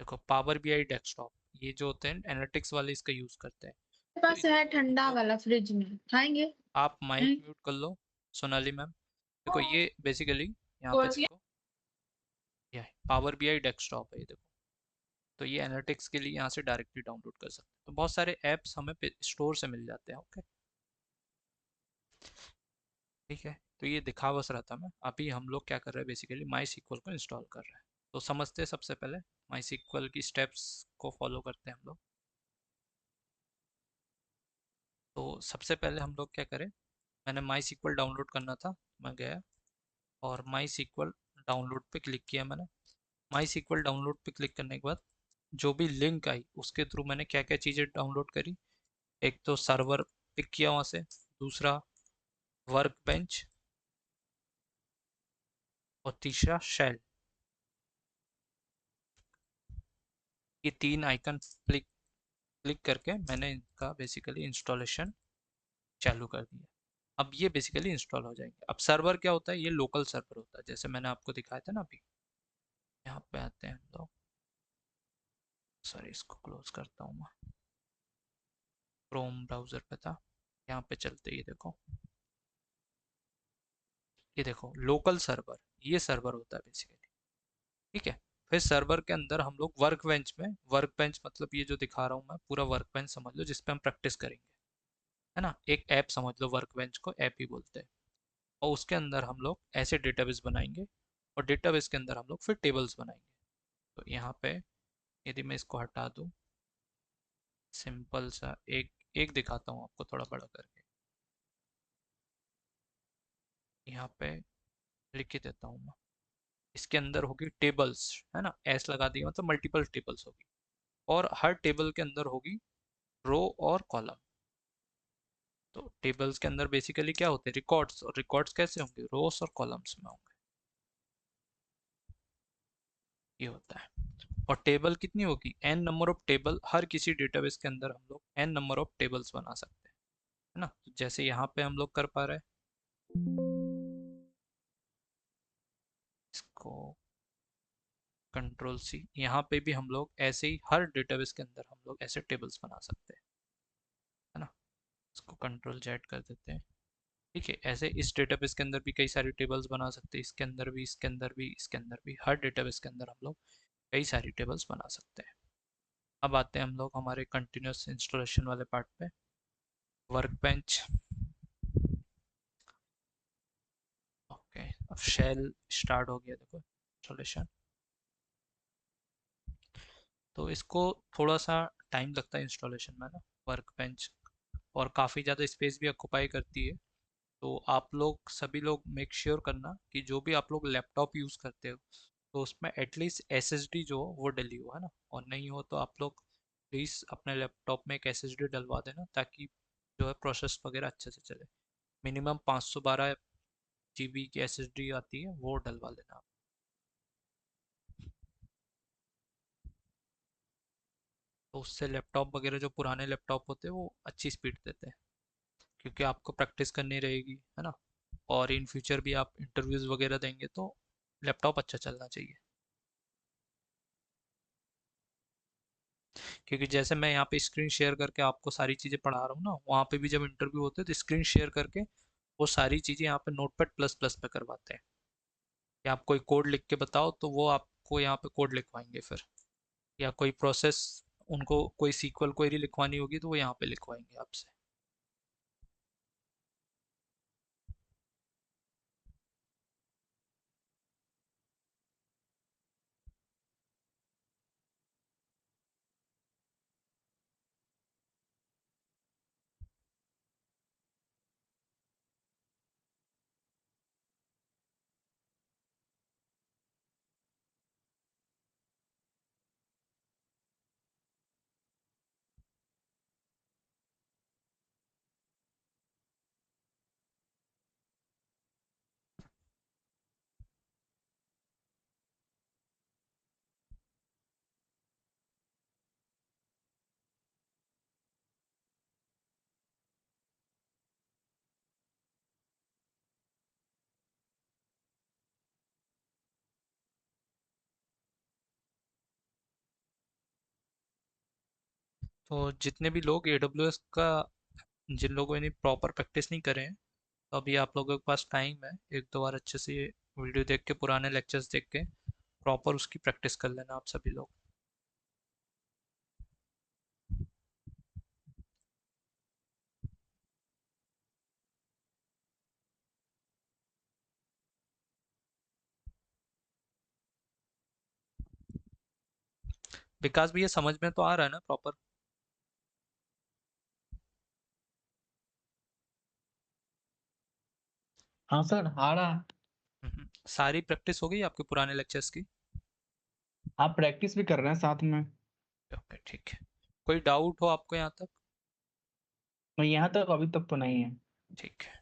देखो पावर बीआई डेस्कटॉप, ये जो होते हैं एनालिटिक्स वाले, इसका यूज़ करते हैं। मेरे तो पास है इसमें हम ठंडा लोग, वाला फ्रिज में, खाएंगे? आप माइक नहीं। म्यूट कर लो सोनाली मैम। देखो ये बेसिकली यहाँ पे कौन सी? देखो, ये पावर बीआई डेस्कटॉप है, ये देखो। तो ये एनालिटिक्स के लिए यहाँ से डायरेक्टली डाउनलोड कर सकते हैं। तो बहुत सारे ऐप्स हमें स्टोर से मिल जाते हैं। ओके, ठीक है। तो ये दिखा बस रहा था मैं, अभी हम लोग क्या कर रहे हैं, बेसिकली माई सीक्वल को इंस्टॉल कर रहे हैं। तो समझते हैं सबसे पहले माई सीक्वल की स्टेप्स को फॉलो करते हैं हम लोग। तो सबसे पहले हम लोग क्या करें, मैंने माई सीक्वल डाउनलोड करना था, मैं गया और माई सीक्वल डाउनलोड पे क्लिक किया मैंने। माई सीक्वल डाउनलोड पे क्लिक करने के बाद जो भी लिंक आई उसके थ्रू मैंने क्या क्या चीज़ें डाउनलोड करी। एक तो सर्वर पिक किया वहाँ से, दूसरा वर्क बेंच, और तीसरा शेल। ये तीन आइकन क्लिक क्लिक करके मैंने इनका बेसिकली इंस्टॉलेशन चालू कर दिया। अब ये बेसिकली इंस्टॉल हो जाएंगे। अब सर्वर क्या होता है, ये लोकल सर्वर होता है, जैसे मैंने आपको दिखाया था ना अभी। यहाँ पे आते हैं हम लोग, सॉरी इसको क्लोज करता हूँ मैं, क्रोम ब्राउजर पे था, यहाँ पे चलते, ये देखो, ये देखो लोकल सर्वर, ये सर्वर होता है बेसिकली। ठीक है। फिर सर्वर के अंदर हम लोग वर्क बेंच में, वर्क बेंच मतलब ये जो दिखा रहा हूँ मैं, पूरा वर्क बेंच समझ लो, जिसपे हम प्रैक्टिस करेंगे, है ना, एक ऐप समझ लो, वर्क बेंच को ऐप ही बोलते हैं। और उसके अंदर हम लोग ऐसे डेटाबेस बनाएंगे, और डेटाबेस के अंदर हम लोग फिर टेबल्स बनाएंगे। तो यहाँ पे यदि मैं इसको हटा दूँ, सिंपल सा एक एक दिखाता हूँ आपको थोड़ा बड़ा करके, यहाँ पे लिख ही देता हूँ मैं। इसके अंदर होगी टेबल्स, है ना, एस लगा दिया मतलब मल्टीपल टेबल्स होगी, और हर टेबल के अंदर होगी रो और कॉलम। तो टेबल्स के अंदर बेसिकली क्या होते हैं, रिकॉर्ड्स, और रिकॉर्ड्स कैसे होंगे, रोस और कॉलम्स में होंगे, ये होता है। और टेबल कितनी होगी, एन नंबर ऑफ टेबल, हर किसी डेटाबेस के अंदर हम लोग एन नंबर ऑफ टेबल्स बना सकते हैं, है ना। तो जैसे यहाँ पे हम लोग कर पा रहे हैं, इसको कंट्रोल सी, यहाँ पे भी हम लोग ऐसे ही हर डेटाबेस के अंदर हम लोग ऐसे टेबल्स बना सकते हैं, है ना। इसको कंट्रोल जेड कर देते हैं। ठीक है, ऐसे इस डेटाबेस के अंदर भी कई सारी टेबल्स बना सकते हैं, इसके अंदर भी, इसके अंदर भी, इसके अंदर भी, हर डेटाबेस के अंदर हम लोग कई सारी टेबल्स बना सकते हैं। अब आते हैं हम लोग हमारे कंटिन्यूस इंस्टॉलेशन वाले पार्ट पे, वर्क बेंच। ओके, अब शेल स्टार्ट हो गया, देखो इंस्टॉलेशन। तो इसको थोड़ा सा टाइम लगता है इंस्टॉलेशन में ना, वर्क बेंच, और काफ़ी ज़्यादा स्पेस भी ऑक्यूपाई करती है। तो आप लोग सभी लोग मेक श्योर करना कि जो भी आप लोग लैपटॉप यूज़ करते हो, तो उसमें एटलीस्ट एसएसडी जो हो वो डली हो, है ना। और नहीं हो तो आप लोग प्लीज़ अपने लैपटॉप में एक एसएसडी डलवा देना, ताकि जो है प्रोसेस वगैरह अच्छे से चले। मिनिमम 512 जीबी की एसएसडी आती है, वो डलवा लेना आप। तो उससे लैपटॉप वगैरह, जो पुराने लैपटॉप होते हैं, वो अच्छी स्पीड देते हैं, क्योंकि आपको प्रैक्टिस करनी रहेगी, है ना। और इन फ्यूचर भी आप इंटरव्यूज़ वगैरह देंगे तो लैपटॉप अच्छा चलना चाहिए। क्योंकि जैसे मैं यहाँ पे स्क्रीन शेयर करके आपको सारी चीज़ें पढ़ा रहा हूँ ना, वहाँ पे भी जब इंटरव्यू होते हैं तो स्क्रीन शेयर करके वो सारी चीज़ें यहाँ पे नोटपैड प्लस प्लस पे करवाते हैं कि आप कोई कोड लिख के बताओ तो वो आपको यहाँ पे कोड लिखवाएंगे फिर, या कोई प्रोसेस, उनको कोई सीक्वल क्वेरी लिखवानी होगी तो वो यहाँ पे लिखवाएंगे आपसे। तो जितने भी लोग AWS का, जिन लोगों ने प्रॉपर प्रैक्टिस नहीं करे हैं, तो अभी आप लोगों के पास टाइम है, एक दो बार अच्छे से वीडियो देख के, पुराने लेक्चर्स देख के प्रॉपर उसकी प्रैक्टिस कर लेना आप सभी लोग। विकास भी ये समझ में तो आ रहा है ना प्रॉपर? हाँ सर आ रहा है। सारी प्रैक्टिस हो गई आपके पुराने लेक्चर्स की? आप प्रैक्टिस भी कर रहे हैं साथ में। ओके ठीक है। कोई डाउट हो आपको यहाँ तक? और यहाँ तक अभी तक तो नहीं है। ठीक है।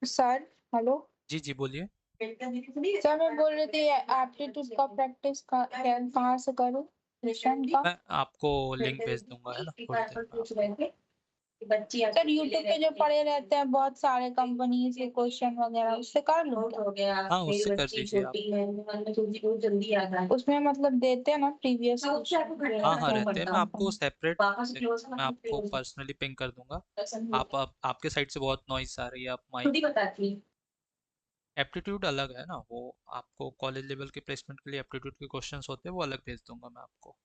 Sir, hello. जी जी बोलिए। सर, मैं बोल रही थी एप्टीट्यूड का प्रैक्टिस कहाँ से करूँ, ट्यूशन का? मैं आपको लिंक भेज दूंगा, है ना, थोड़ी देर में आपको। सर, यूट्यूब पे जो पड़े रहते हैं बहुत सारे कंपनीज के क्वेश्चन वगैरह, उससे कर लूँ क्या? हाँ उससे कर लीजिए आप। उसमें मतलब देते हैं ना प्रीवियस हाँ हाँ रहते हैं, मैं आपको सेपरेट, मैं आपको पर्सनली पिंग कर दूंगा। आप आपके साइड से बहुत नॉइस आ रही है, आप माइक। एप्टीट्यूड अलग है ना वो, आपको कॉलेज लेवल के प्लेसमेंट के लिए एप्टीट्यूड के क्वेश्चंस होते हैं, वो अलग भेज दूंगा मैं आपको,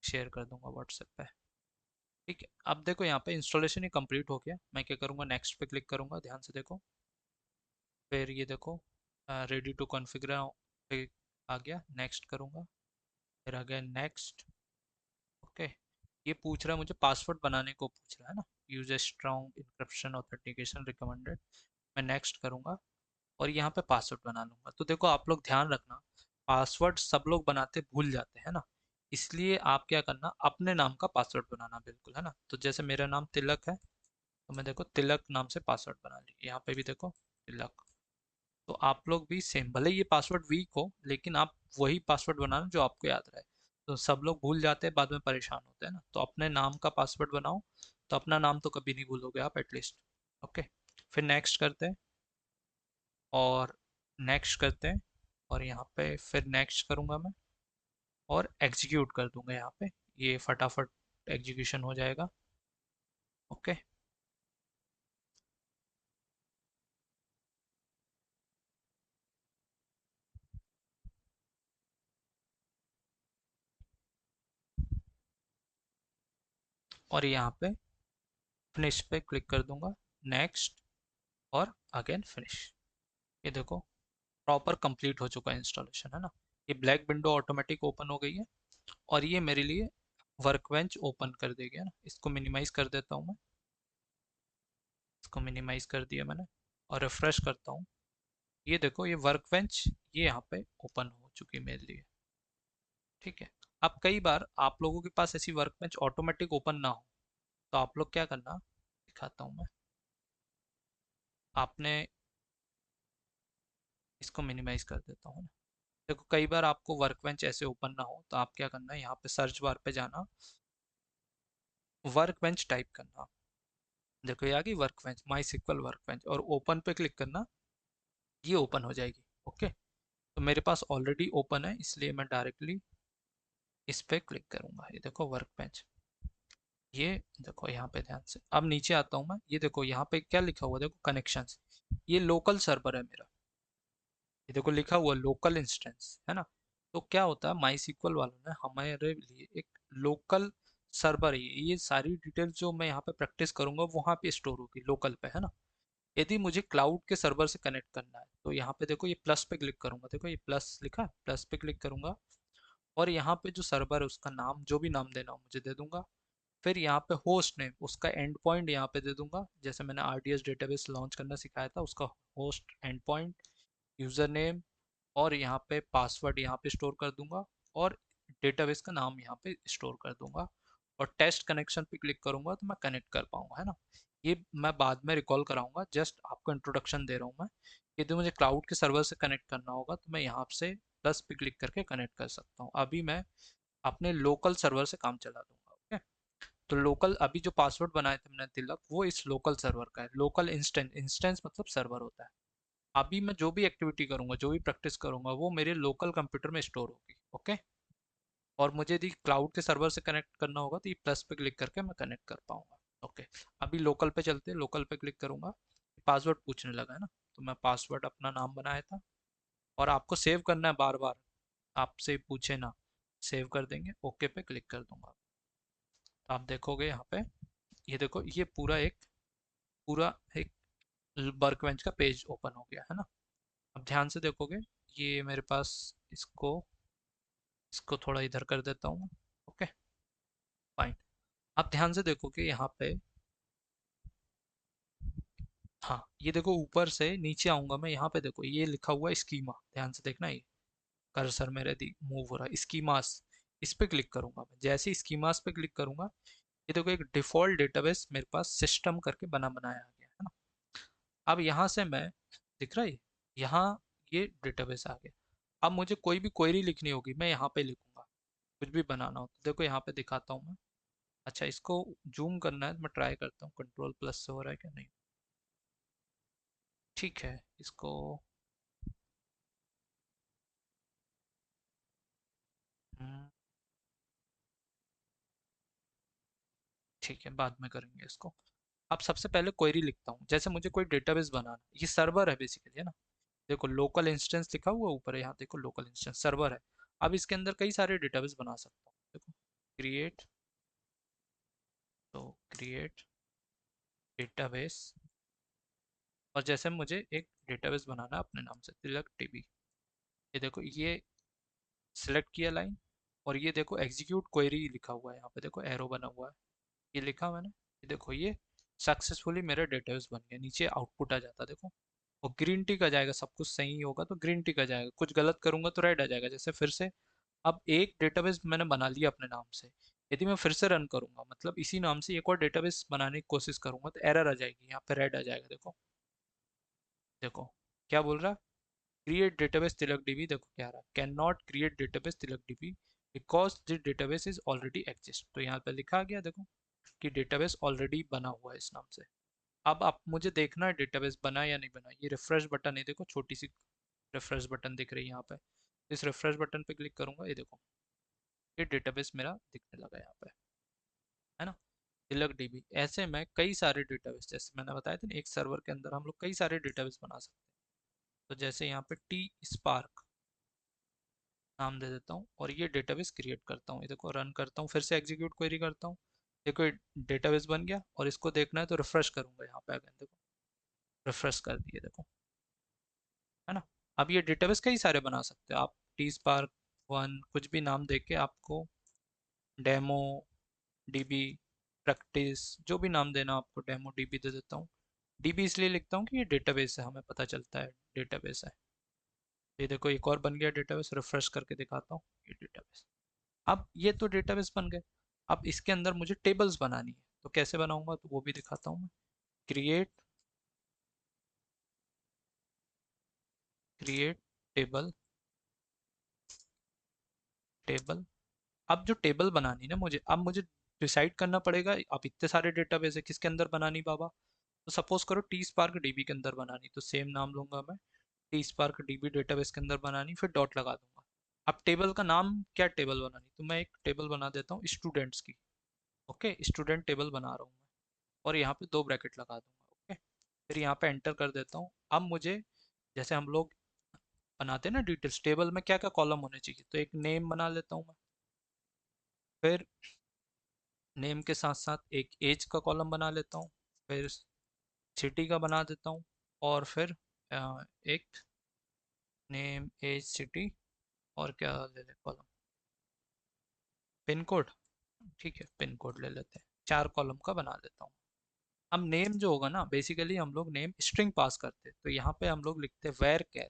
शेयर कर दूंगा व्हाट्सएप पे। ठीक है, अब देखो यहाँ पे इंस्टॉलेशन ही कंप्लीट हो गया, मैं क्या करूँगा, नेक्स्ट पे क्लिक करूँगा, ध्यान से देखो। फिर ये देखो, रेडी टू कॉन्फ़िगर पे आ गया, नेक्स्ट करूँगा, फिर आ गया नेक्स्ट। ओके, ये पूछ रहा है मुझे, पासवर्ड बनाने को पूछ रहा है ना, use a strong encryption authentication recommended. मैं नेक्स्ट करूँगा और यहाँ पे पासवर्ड बना लूँगा। तो देखो आप लोग ध्यान रखना, पासवर्ड सब लोग बनाते भूल जाते हैं ना, इसलिए आप क्या करना, अपने नाम का पासवर्ड बनाना बिल्कुल, है ना। तो जैसे मेरा नाम तिलक है, तो मैं देखो तिलक नाम से पासवर्ड बना ली, यहाँ पे भी देखो तिलक। तो आप लोग भी सेम, भले ये पासवर्ड वीक हो लेकिन आप वही पासवर्ड बनाना जो आपको याद रहे। तो सब लोग भूल जाते हैं, बाद में परेशान होते हैं ना, तो अपने नाम का पासवर्ड बनाओ, तो अपना नाम तो कभी नहीं भूलोगे आप एटलीस्ट। ओके, फिर नेक्स्ट करते हैं, और नेक्स्ट करते हैं, और यहाँ पे फिर नेक्स्ट करूँगा मैं, और एग्जीक्यूट कर दूंगा यहाँ पे, ये फटाफट एग्जीक्यूशन हो जाएगा। ओके, और यहाँ पे फिनिश पे क्लिक कर दूंगा, नेक्स्ट, और अगेन फिनिश। ये देखो प्रॉपर कंप्लीट हो चुका है इंस्टॉलेशन, है ना। ये ब्लैक विंडो ऑटोमेटिक ओपन हो गई है, और ये मेरे लिए वर्कबेंच ओपन कर देगी, है ना। इसको मिनिमाइज कर देता हूँ मैं, इसको मिनिमाइज कर दिया मैंने, और रिफ्रेश करता हूँ। ये देखो ये वर्कबेंच, ये यहाँ पे ओपन हो चुकी है मेरे लिए। ठीक है, अब कई बार आप लोगों के पास ऐसी वर्कबेंच ऑटोमेटिक ओपन ना हो, तो आप लोग क्या करना, दिखाता हूँ मैं। आपने इसको मिनिमाइज कर देता हूँ। देखो कई बार आपको वर्कबेंच ऐसे ओपन ना हो तो आप क्या करना है, यहाँ पे सर्च बार पे जाना, वर्कबेंच टाइप करना। देखो ये आ गई वर्कबेंच, माई सिक्वल वर्कबेंच, और ओपन पे क्लिक करना, ये ओपन हो जाएगी। ओके, तो मेरे पास ऑलरेडी ओपन है, इसलिए मैं डायरेक्टली इस पे क्लिक करूंगा। ये देखो वर्कबेंच, ये देखो यहाँ पे ध्यान से। अब नीचे आता हूँ मैं, ये देखो यहाँ पे क्या लिखा हुआ, देखो कनेक्शंस, ये लोकल सर्वर है मेरा। ये देखो लिखा हुआ लोकल इंस्टेंस है ना। तो क्या होता है, माई सिक्वल वालों ने हमारे लिए एक लोकल सर्वर है, ये सारी डिटेल्स जो मैं यहाँ पे प्रैक्टिस करूंगा वहाँ पे स्टोर होगी लोकल पे, है ना। यदि मुझे क्लाउड के सर्वर से कनेक्ट करना है तो यहाँ पे देखो ये प्लस पे क्लिक करूंगा, देखो ये प्लस लिखा है, प्लस पे क्लिक करूंगा और यहाँ पे जो सर्वर है उसका नाम, जो भी नाम देना हो मुझे दे दूंगा। फिर यहाँ पे होस्ट नेम, उसका एंड पॉइंट यहाँ पे दे दूंगा, जैसे मैंने RDS डेटाबेस लॉन्च करना सिखाया था, उसका host and point, user name, और यहाँ पे पासवर्ड यहाँ पे स्टोर कर दूंगा, और डेटाबेस का नाम यहाँ पे स्टोर कर दूंगा, और टेस्ट कनेक्शन पे क्लिक करूंगा तो मैं कनेक्ट कर पाऊंगा, है ना। ये मैं बाद में रिकॉल कराऊंगा, जस्ट आपको इंट्रोडक्शन दे रहा हूँ मैं। यदि मुझे क्लाउड के सर्वर से कनेक्ट करना होगा तो मैं यहाँ से प्लस पे क्लिक करके कनेक्ट कर सकता हूँ। अभी मैं अपने लोकल सर्वर से काम चला दूंगा। ओके, तो लोकल अभी जो पासवर्ड बनाए थे मैंने तिलक, वो इस लोकल सर्वर का है। लोकल इंस्टेंस, इंस्टेंस मतलब सर्वर होता है। अभी मैं जो भी एक्टिविटी करूंगा, जो भी प्रैक्टिस करूंगा, वो मेरे लोकल कंप्यूटर में स्टोर होगी। ओके, और मुझे यदि क्लाउड के सर्वर से कनेक्ट करना होगा तो ये प्लस पे क्लिक करके मैं कनेक्ट कर पाऊंगा। ओके, अभी लोकल पे चलते हैं, लोकल पे क्लिक करूंगा, पासवर्ड पूछने लगा है ना, तो मैं पासवर्ड अपना नाम बनाया था, और आपको सेव करना है बार बार, आपसे पूछे ना, सेव कर देंगे, ओके पे क्लिक कर दूंगा। तो आप देखोगे यहाँ पे, ये देखो ये पूरा एक वर्कबेंच का पेज ओपन हो गया है ना। अब ध्यान से देखोगे, ये मेरे पास, इसको इसको थोड़ा इधर कर देता हूँ। Okay, fine. आप ध्यान से देखोगे यहाँ पे, हाँ ये देखो ऊपर से नीचे आऊंगा मैं, यहाँ पे देखो ये लिखा हुआ है स्कीमा, ध्यान से देखना, ये कर्सर मेरे मूव हो रहा है, स्कीमास, इस पे क्लिक करूंगा मैं। जैसे ही स्कीमास पे क्लिक करूंगा, ये देखो एक डिफॉल्ट डेटाबेस मेरे पास सिस्टम करके बना बनाया आ गया है ना। अब यहाँ से मैं, दिख रहा है यहाँ, ये डेटाबेस आ गया। अब मुझे कोई भी क्वेरी लिखनी होगी, मैं यहाँ पे लिखूंगा, कुछ भी बनाना हो तो देखो यहाँ पे दिखाता हूँ मैं। अच्छा, इसको जूम करना है, मैं ट्राई करता हूँ, कंट्रोल प्लस से हो रहा है क्या, नहीं, ठीक है, इसको हम्म, ठीक है, बाद में करेंगे इसको। अब सबसे पहले क्वेरी लिखता हूँ, जैसे मुझे कोई डेटाबेस बनाना, ये सर्वर है बेसिकली, है ना। देखो लोकल इंस्टेंस लिखा हुआ ऊपर है, यहाँ देखो लोकल इंस्टेंस सर्वर है। अब इसके अंदर कई सारे डेटाबेस बना सकता हूँ, देखो क्रिएट, तो क्रिएट डेटाबेस, और जैसे मुझे एक डेटाबेस बनाना है अपने नाम से, तिलक टीबी, ये देखो ये सिलेक्ट किया लाइन, और ये देखो एग्जीक्यूट क्वेरी लिखा हुआ है, यहाँ पे देखो एरो बना हुआ है, ये लिखा मैंने, ये देखो ये सक्सेसफुली मेरा डेटाबेस बन गया, नीचे आउटपुट आ जाता है देखो, और ग्रीन टिक आ जाएगा, सब कुछ सही होगा तो ग्रीन टिक आ जाएगा, कुछ गलत करूंगा तो रेड आ जाएगा। जैसे फिर से, अब एक डेटाबेस मैंने बना लिया अपने नाम से, यदि मैं फिर से रन करूंगा, मतलब इसी नाम से एक और डेटाबेस बनाने की कोशिश करूंगा, तो एरर आ जाएगी, यहाँ पे रेड आ जाएगा, देखो देखो क्या बोल रहा है, क्रिएट डेटाबेस तिलक डीबी, देखो क्या आ रहा है, can not create database Tilak dB because this database is already exist. तो यहाँ पे लिखा गया देखो कि डेटाबेस ऑलरेडी बना हुआ है इस नाम से। अब आप मुझे देखना है डेटाबेस बना या नहीं बना, ये रिफ्रेश बटन है, देखो छोटी सी रिफ्रेश बटन दिख रही है यहाँ पे, इस रिफ्रेश बटन पे क्लिक करूंगा, ये देखो ये डेटाबेस मेरा दिखने लगा यहाँ पे, है ना, तिलक डीबी। ऐसे में कई सारे डेटाबेस, जैसे मैंने बताया था ना, एक सर्वर के अंदर हम लोग कई सारे डेटाबेस बना सकते हैं। तो जैसे यहाँ पे टी स्पार्क नाम दे देता हूँ, और ये डेटाबेस क्रिएट करता हूँ, ये देखो रन करता हूँ, फिर से एग्जीक्यूट क्वेरी करता हूँ, देखो ये डेटाबेस बन गया। और इसको देखना है तो रिफ्रेश करूंगा, यहाँ पे अगर देखो रिफ्रेश कर दिए, देखो, है ना। अब ये डेटाबेस कई सारे बना सकते हो आप, टी स्पार्क वन, कुछ भी नाम दे के आपको, डेमो डीबी, प्रैक्टिस, जो भी नाम देना आपको, डेमो डीबी दे देता हूँ। डीबी इसलिए लिखता हूँ कि ये डेटाबेस है, हमें पता चलता है डेटाबेस है। ये देखो एक और बन गया डेटाबेस, रिफ्रेश करके दिखाता हूँ, ये डेटाबेस। अब ये तो डेटाबेस बन गए, अब इसके अंदर मुझे टेबल्स बनानी है, तो कैसे बनाऊंगा तो वो भी दिखाता हूँ मैं। Create table table. अब जो टेबल बनानी ना मुझे, अब मुझे डिसाइड करना पड़ेगा, अब इतने सारे डेटाबेस है किसके अंदर बनानी बाबा। तो सपोज करो टी स्पार्क डीबी के अंदर बनानी, तो सेम नाम लूंगा मैं, टी स्पार्क डीबी डेटाबेस के अंदर बनानी, फिर डॉट लगा दूंगा। अब टेबल का नाम क्या टेबल बनानी, तो मैं एक टेबल बना देता हूँ स्टूडेंट्स की। ओके, स्टूडेंट टेबल बना रहा हूँ मैं, और यहाँ पे 2 ब्रैकेट लगा दूंगा। ओके, फिर यहाँ पे एंटर कर देता हूँ। अब मुझे, जैसे हम लोग बनाते हैं ना डिटेल्स टेबल में क्या क्या कॉलम होने चाहिए, तो एक नेम बना लेता हूँ मैं, फिर नेम के साथ साथ एक एज का कॉलम बना लेता हूँ, फिर सिटी का बना देता हूँ, और फिर एक नेम एज सिटी, और क्या ले ले कॉलम, पिन कोड। ठीक है, पिन कोड ले लेते हैं, 4 कॉलम का बना लेता हूँ। अब नेम जो होगा ना, बेसिकली हम लोग नेम स्ट्रिंग पास करते हैं, तो यहाँ पे हम लोग लिखते हैं वेर कैर,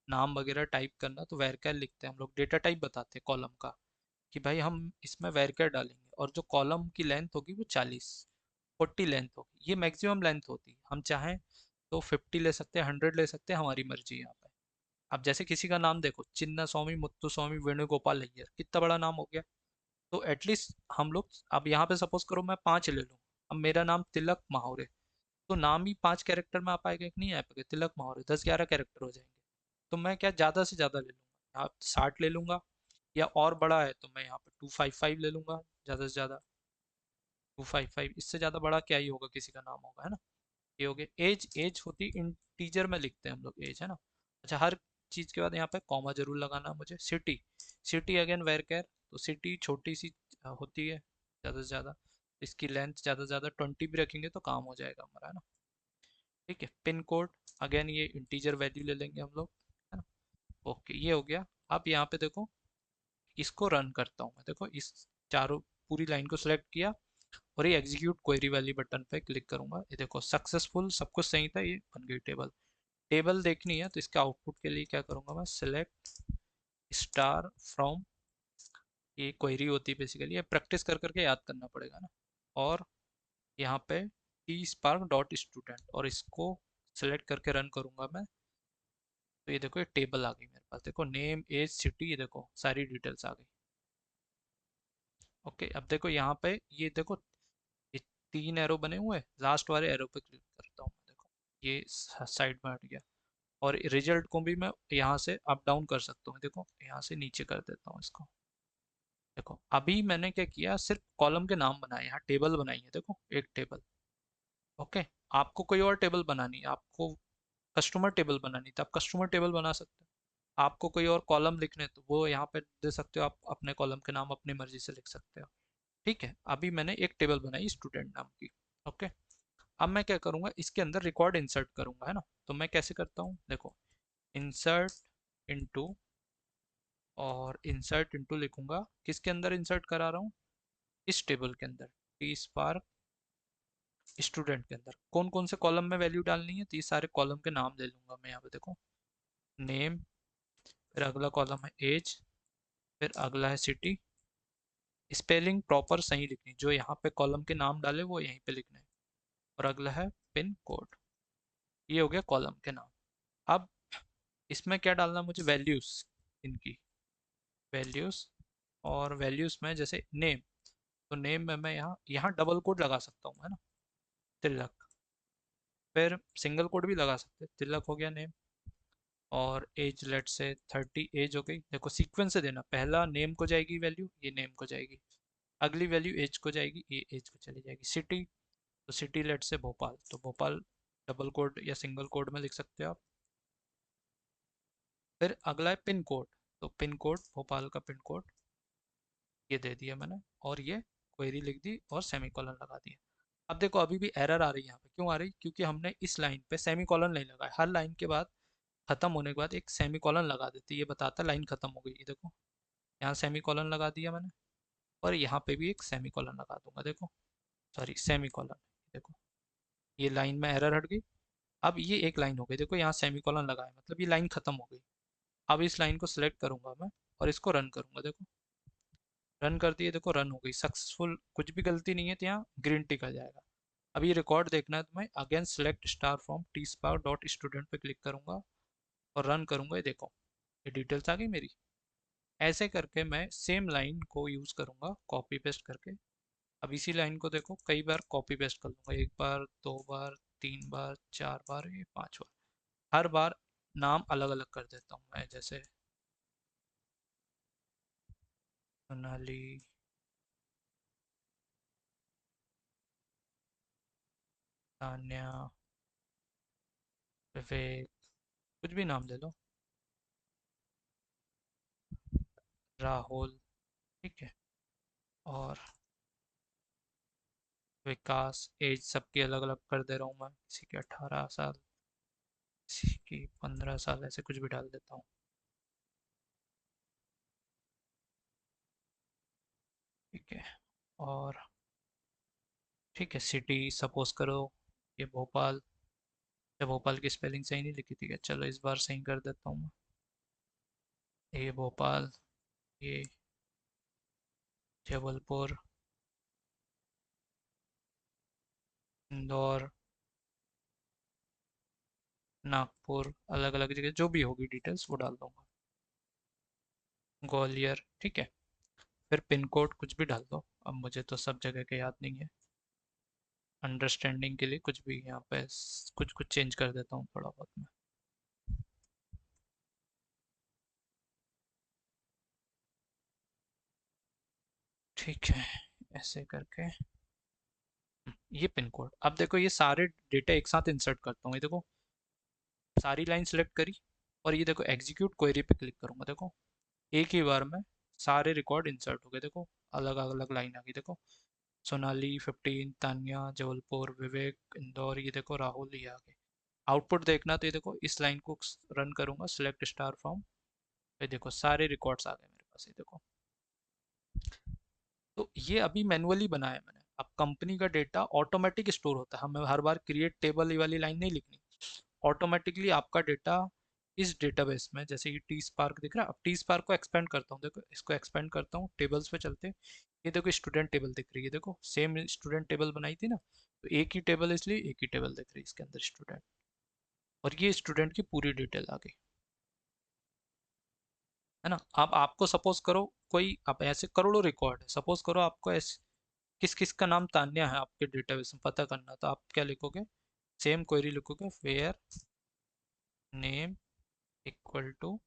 नाम वगैरह टाइप करना तो वेर कैर लिखते हैं हम लोग। डेटा टाइप बताते हैं कॉलम का, कि भाई हम इसमें वेर कैर डालेंगे, और जो कॉलम की लेंथ होगी वो 40 लेंथ होगी, ये मैक्सिमम लेंथ होती है। हम चाहें तो 50 ले सकते हैं, 100 ले सकते हैं, हमारी मर्जी यहाँ पे। अब जैसे किसी का नाम देखो, चिन्ना स्वामी मुत्तु स्वामी वेणुगोपाल अय्यर, कितना बड़ा नाम हो गया। तो एटलीस्ट हम लोग, अब यहाँ पे सपोज करो मैं 5 ले लूँ, अब मेरा नाम तिलक माहौरे, तो नाम ही 5 कैरेक्टर में आ पाएगा कि नहीं आ पाएगा, तिलक माहौरे 10-11 कैरेक्टर हो जाएंगे। तो मैं क्या ज़्यादा से ज़्यादा ले लूँगा, यहाँ 60 ले लूँगा, या और बड़ा है तो मैं यहाँ पे 255 ले लूँगा, ज़्यादा से ज़्यादा 255, इससे ज़्यादा बड़ा क्या ही होगा, किसी का नाम होगा, है ना। ये हो गया एज। एज होती है इंटीजर में लिखते हैं हम लोग एज, है ना। अच्छा, हर चीज़ के बाद यहाँ पे कॉमा जरूर लगाना मुझे। सिटी, सिटी अगेन वेर कैर, तो सिटी छोटी सी होती है ज़्यादा से ज़्यादा, इसकी लेंथ ज़्यादा से ज़्यादा 20 भी रखेंगे तो काम हो जाएगा हमारा, है ना। ठीक है, पिन कोड अगेन ये इंटीजर वैल्यू ले लेंगे हम लोग, है ना। ओके, ये हो गया। अब यहाँ पे देखो, इसको रन करता हूँ मैं, देखो इस चारों पूरी लाइन को सिलेक्ट किया, और ये एग्जीक्यूट क्वेरी वाली बटन पे क्लिक करूंगा, ये देखो सक्सेसफुल, सब कुछ सही था, ये बन गई टेबल। टेबल देखनी है तो इसके आउटपुट के लिए क्या करूंगा मैं, सिलेक्ट स्टार फ्रॉम, ये क्वेरी होती है बेसिकली, ये प्रैक्टिस कर करके याद करना पड़ेगा ना। और यहाँ पे टी स्पार्क डॉट स्टूडेंट, और इसको सिलेक्ट करके रन करूंगा मैं, तो ये देखो ये टेबल आ गई मेरे पास, देखो नेम एज सिटी, ये देखो सारी डिटेल्स आ गई। ओके, अब देखो यहाँ पे, ये देखो ये 3 एरो बने हुए हैं, लास्ट वाले एरो पे क्लिक करता हूँ, देखो ये साइड में हट गया। और रिजल्ट को भी मैं यहाँ से अप डाउन कर सकता हूँ, देखो यहाँ से नीचे कर देता हूँ इसको। देखो अभी मैंने क्या किया, सिर्फ कॉलम के नाम बनाए, यहाँ टेबल बनाई है, देखो एक टेबल। ओके, आपको कोई और टेबल बनानी है, आपको कस्टमर टेबल बनानी है तो आप कस्टमर टेबल बना सकते हो। आपको कोई और कॉलम लिखने तो वो यहाँ पे दे सकते हो, आप अपने कॉलम के नाम अपनी मर्जी से लिख सकते हो। ठीक है, अभी मैंने एक टेबल बनाई स्टूडेंट नाम की। ओके, अब मैं क्या करूँगा, इसके अंदर रिकॉर्ड इंसर्ट करूँगा, है ना। तो मैं कैसे करता हूँ, देखो इंसर्ट इनटू, और इंसर्ट इनटू लिखूंगा, किसके अंदर इंसर्ट करा रहा हूँ, इस टेबल के अंदर, टी स्पार्क स्टूडेंट के अंदर। कौन कौन से कॉलम में वैल्यू डालनी है, तो ये सारे कॉलम के नाम ले लूंगा मैं यहाँ पे, देखो नेम, फिर अगला कॉलम है एज, फिर अगला है सिटी। स्पेलिंग प्रॉपर सही लिखनी, जो यहाँ पे कॉलम के नाम डाले वो यहीं पे लिखना है, और अगला है पिन कोड। ये हो गया कॉलम के नाम। अब इसमें क्या डालना मुझे, वैल्यूज इनकी, वैल्यूज, और वैल्यूज में जैसे नेम, तो नेम में मैं यहाँ यहाँ डबल कोड लगा सकता हूँ, है ना, तिलक। फिर सिंगल कोड भी लगा सकते हैं, तिलक हो गया नेम, और एज लेट से 30 एज हो गई। देखो सीक्वेंस से देना, पहला नेम को जाएगी वैल्यू, ये नेम को जाएगी, अगली वैल्यू एज को जाएगी, ये एज को चली जाएगी। सिटी, तो सिटी लेट से भोपाल, तो भोपाल डबल कोड या सिंगल कोड में लिख सकते हो आप। फिर अगला है पिन कोड, तो पिन कोड भोपाल का पिन कोड ये दे दिया मैंने, और ये क्वेरी लिख दी और सेमीकोलन लगा दिया। अब देखो अभी भी एरर आ रही है यहाँ पे, क्यों आ रही, क्योंकि हमने इस लाइन पे सेमीकोलन नहीं लगाया। हर लाइन के बाद खत्म होने के बाद एक सेमीकोलन लगा देते, ये बताता लाइन खत्म हो गई। ये देखो यहाँ सेमीकोलन लगा दिया मैंने, और यहाँ पे भी एक सेमीकोलन लगा दूंगा, देखो सॉरी सेमीकोलन, देखो ये लाइन में एरर हट गई। अब ये एक लाइन हो गई, देखो यहाँ सेमीकोलन लगा है, मतलब ये लाइन खत्म हो गई। अब इस लाइन को सिलेक्ट करूंगा मैं, और इसको रन करूंगा, देखो रन कर दिए, देखो रन हो गई सक्सेसफुल, कुछ भी गलती नहीं है तो यहाँ ग्रीन टिक आ जाएगा। अब ये रिकॉर्ड देखना है तुम्हें, again select star from T spark dot student पे क्लिक करूंगा और रन करूंगा। ये देखो ये डिटेल्स आ गई मेरी। ऐसे करके मैं सेम लाइन को यूज़ करूंगा कॉपी पेस्ट करके। अब इसी लाइन को देखो कई बार कॉपी पेस्ट कर लूंगा, एक बार, दो बार, तीन बार, चार बार, ये पांच बार। हर बार नाम अलग अलग कर देता हूँ मैं, जैसे सोनाली, तान्या, विवेक, कुछ भी नाम ले लो, राहुल, ठीक है, और विकास। एज सबकी अलग अलग कर दे रहा हूँ मैं, किसी की 18 साल, किसी की 15 साल, ऐसे कुछ भी डाल देता हूँ। ठीक है, और ठीक है, सिटी सपोज करो ये भोपाल। या भोपाल की स्पेलिंग सही नहीं लिखी थी क्या, चलो इस बार सही कर देता हूँ मैं। ये भोपाल, ये जबलपुर, इंदौर, नागपुर, अलग अलग जगह जो भी होगी डिटेल्स वो डाल दूंगा। ग्वालियर, ठीक है। फिर पिन कोड कुछ भी डाल दो, अब मुझे तो सब जगह के याद नहीं है। अंडरस्टैंडिंग के लिए कुछ भी यहाँ पे कुछ कुछ चेंज कर देता हूँ थोड़ा बहुत मैं। ठीक है, ऐसे करके ये पिन कोड। अब देखो ये सारे डेटा एक साथ इंसर्ट करता हूँ, ये देखो सारी लाइन सेलेक्ट करी, और ये देखो एग्जीक्यूट क्वेरी पे क्लिक करूंगा, देखो एक ही बार में सारे रिकॉर्ड इंसर्ट हो गए। देखो अलग अलग लाइन आ गई, देखो सोनाली 15, तान्या, जबलपुर, विवेक, इंदौर, ये देखो राहुल, ये आ गए। आउटपुट देखना तो ये देखो इस लाइन को रन करूंगा, सिलेक्ट स्टार फ्रॉम, ये देखो सारे रिकॉर्ड्स आ गए मेरे पास, ये देखो। तो ये अभी मैनुअली बनाया है मैंने। अब कंपनी का डेटा ऑटोमेटिक स्टोर होता है, हमें हर बार क्रिएट टेबल वाली लाइन नहीं लिखनी। ऑटोमेटिकली आपका डेटा इस डेटाबेस में, जैसे ये टी स्पार्क दिख रहा है, अब टी स्पार्क को एक्सपेंड करता हूँ, देखो इसको एक्सपेंड करता हूँ, टेबल्स पे चलते हैं। ये देखो स्टूडेंट टेबल दिख रही है, देखो सेम स्टूडेंट टेबल बनाई थी ना, तो एक ही टेबल, इसलिए एक ही टेबल दिख रही है इसके अंदर स्टूडेंट। और ये स्टूडेंट की पूरी डिटेल आ गई, है ना। अब आपको सपोज करो कोई, अब ऐसे करोड़ों रिकॉर्ड है, सपोज करो आपको ऐसे किस किस का नाम तान्या है आपके डेटाबेस में पता करना, तो आप क्या लिखोगे, सेम क्वेरी लिखोगे, where name equal to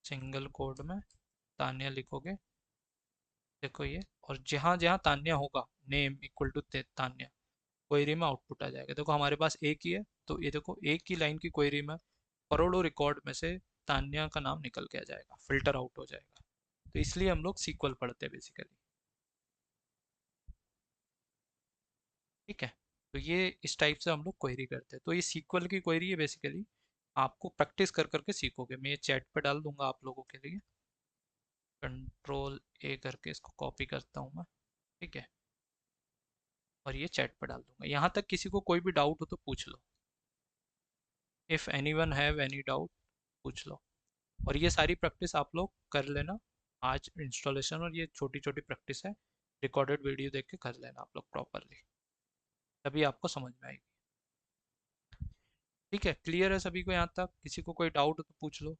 single quote में तान्या लिखोगे, देखो ये। और जहाँ जहाँ तान्या होगा, name equal to Tanya, query में आउटपुट आ जाएगा। देखो हमारे पास एक ही है, तो ये देखो एक ही लाइन की क्वेरी में करोड़ों रिकॉर्ड में से तान्या का नाम निकल के आ जाएगा, फिल्टर आउट हो जाएगा। तो इसलिए हम लोग सीक्वल पढ़ते हैं बेसिकली, ठीक है। तो ये इस टाइप से हम लोग क्वेरी करते हैं, तो ये सीक्वल की क्वेरी है बेसिकली। आपको प्रैक्टिस कर करके सीखोगे, मैं ये चैट पे डाल दूंगा आप लोगों के लिए। कंट्रोल ए करके इसको कॉपी करता हूँ मैं, ठीक है, और ये चैट पे डाल दूंगा। यहाँ तक किसी को कोई भी डाउट हो तो पूछ लो, if anyone have any doubt पूछ लो। और ये सारी प्रैक्टिस आप लोग कर लेना आज इंस्टॉलेशन, और ये छोटी छोटी प्रैक्टिस है, रिकॉर्डेड वीडियो देख के कर लेना आप लोग प्रॉपरली, तभी आपको समझ में आएगी। ठीक है, क्लियर है सभी को यहाँ तक, किसी को कोई डाउट हो तो पूछ लो।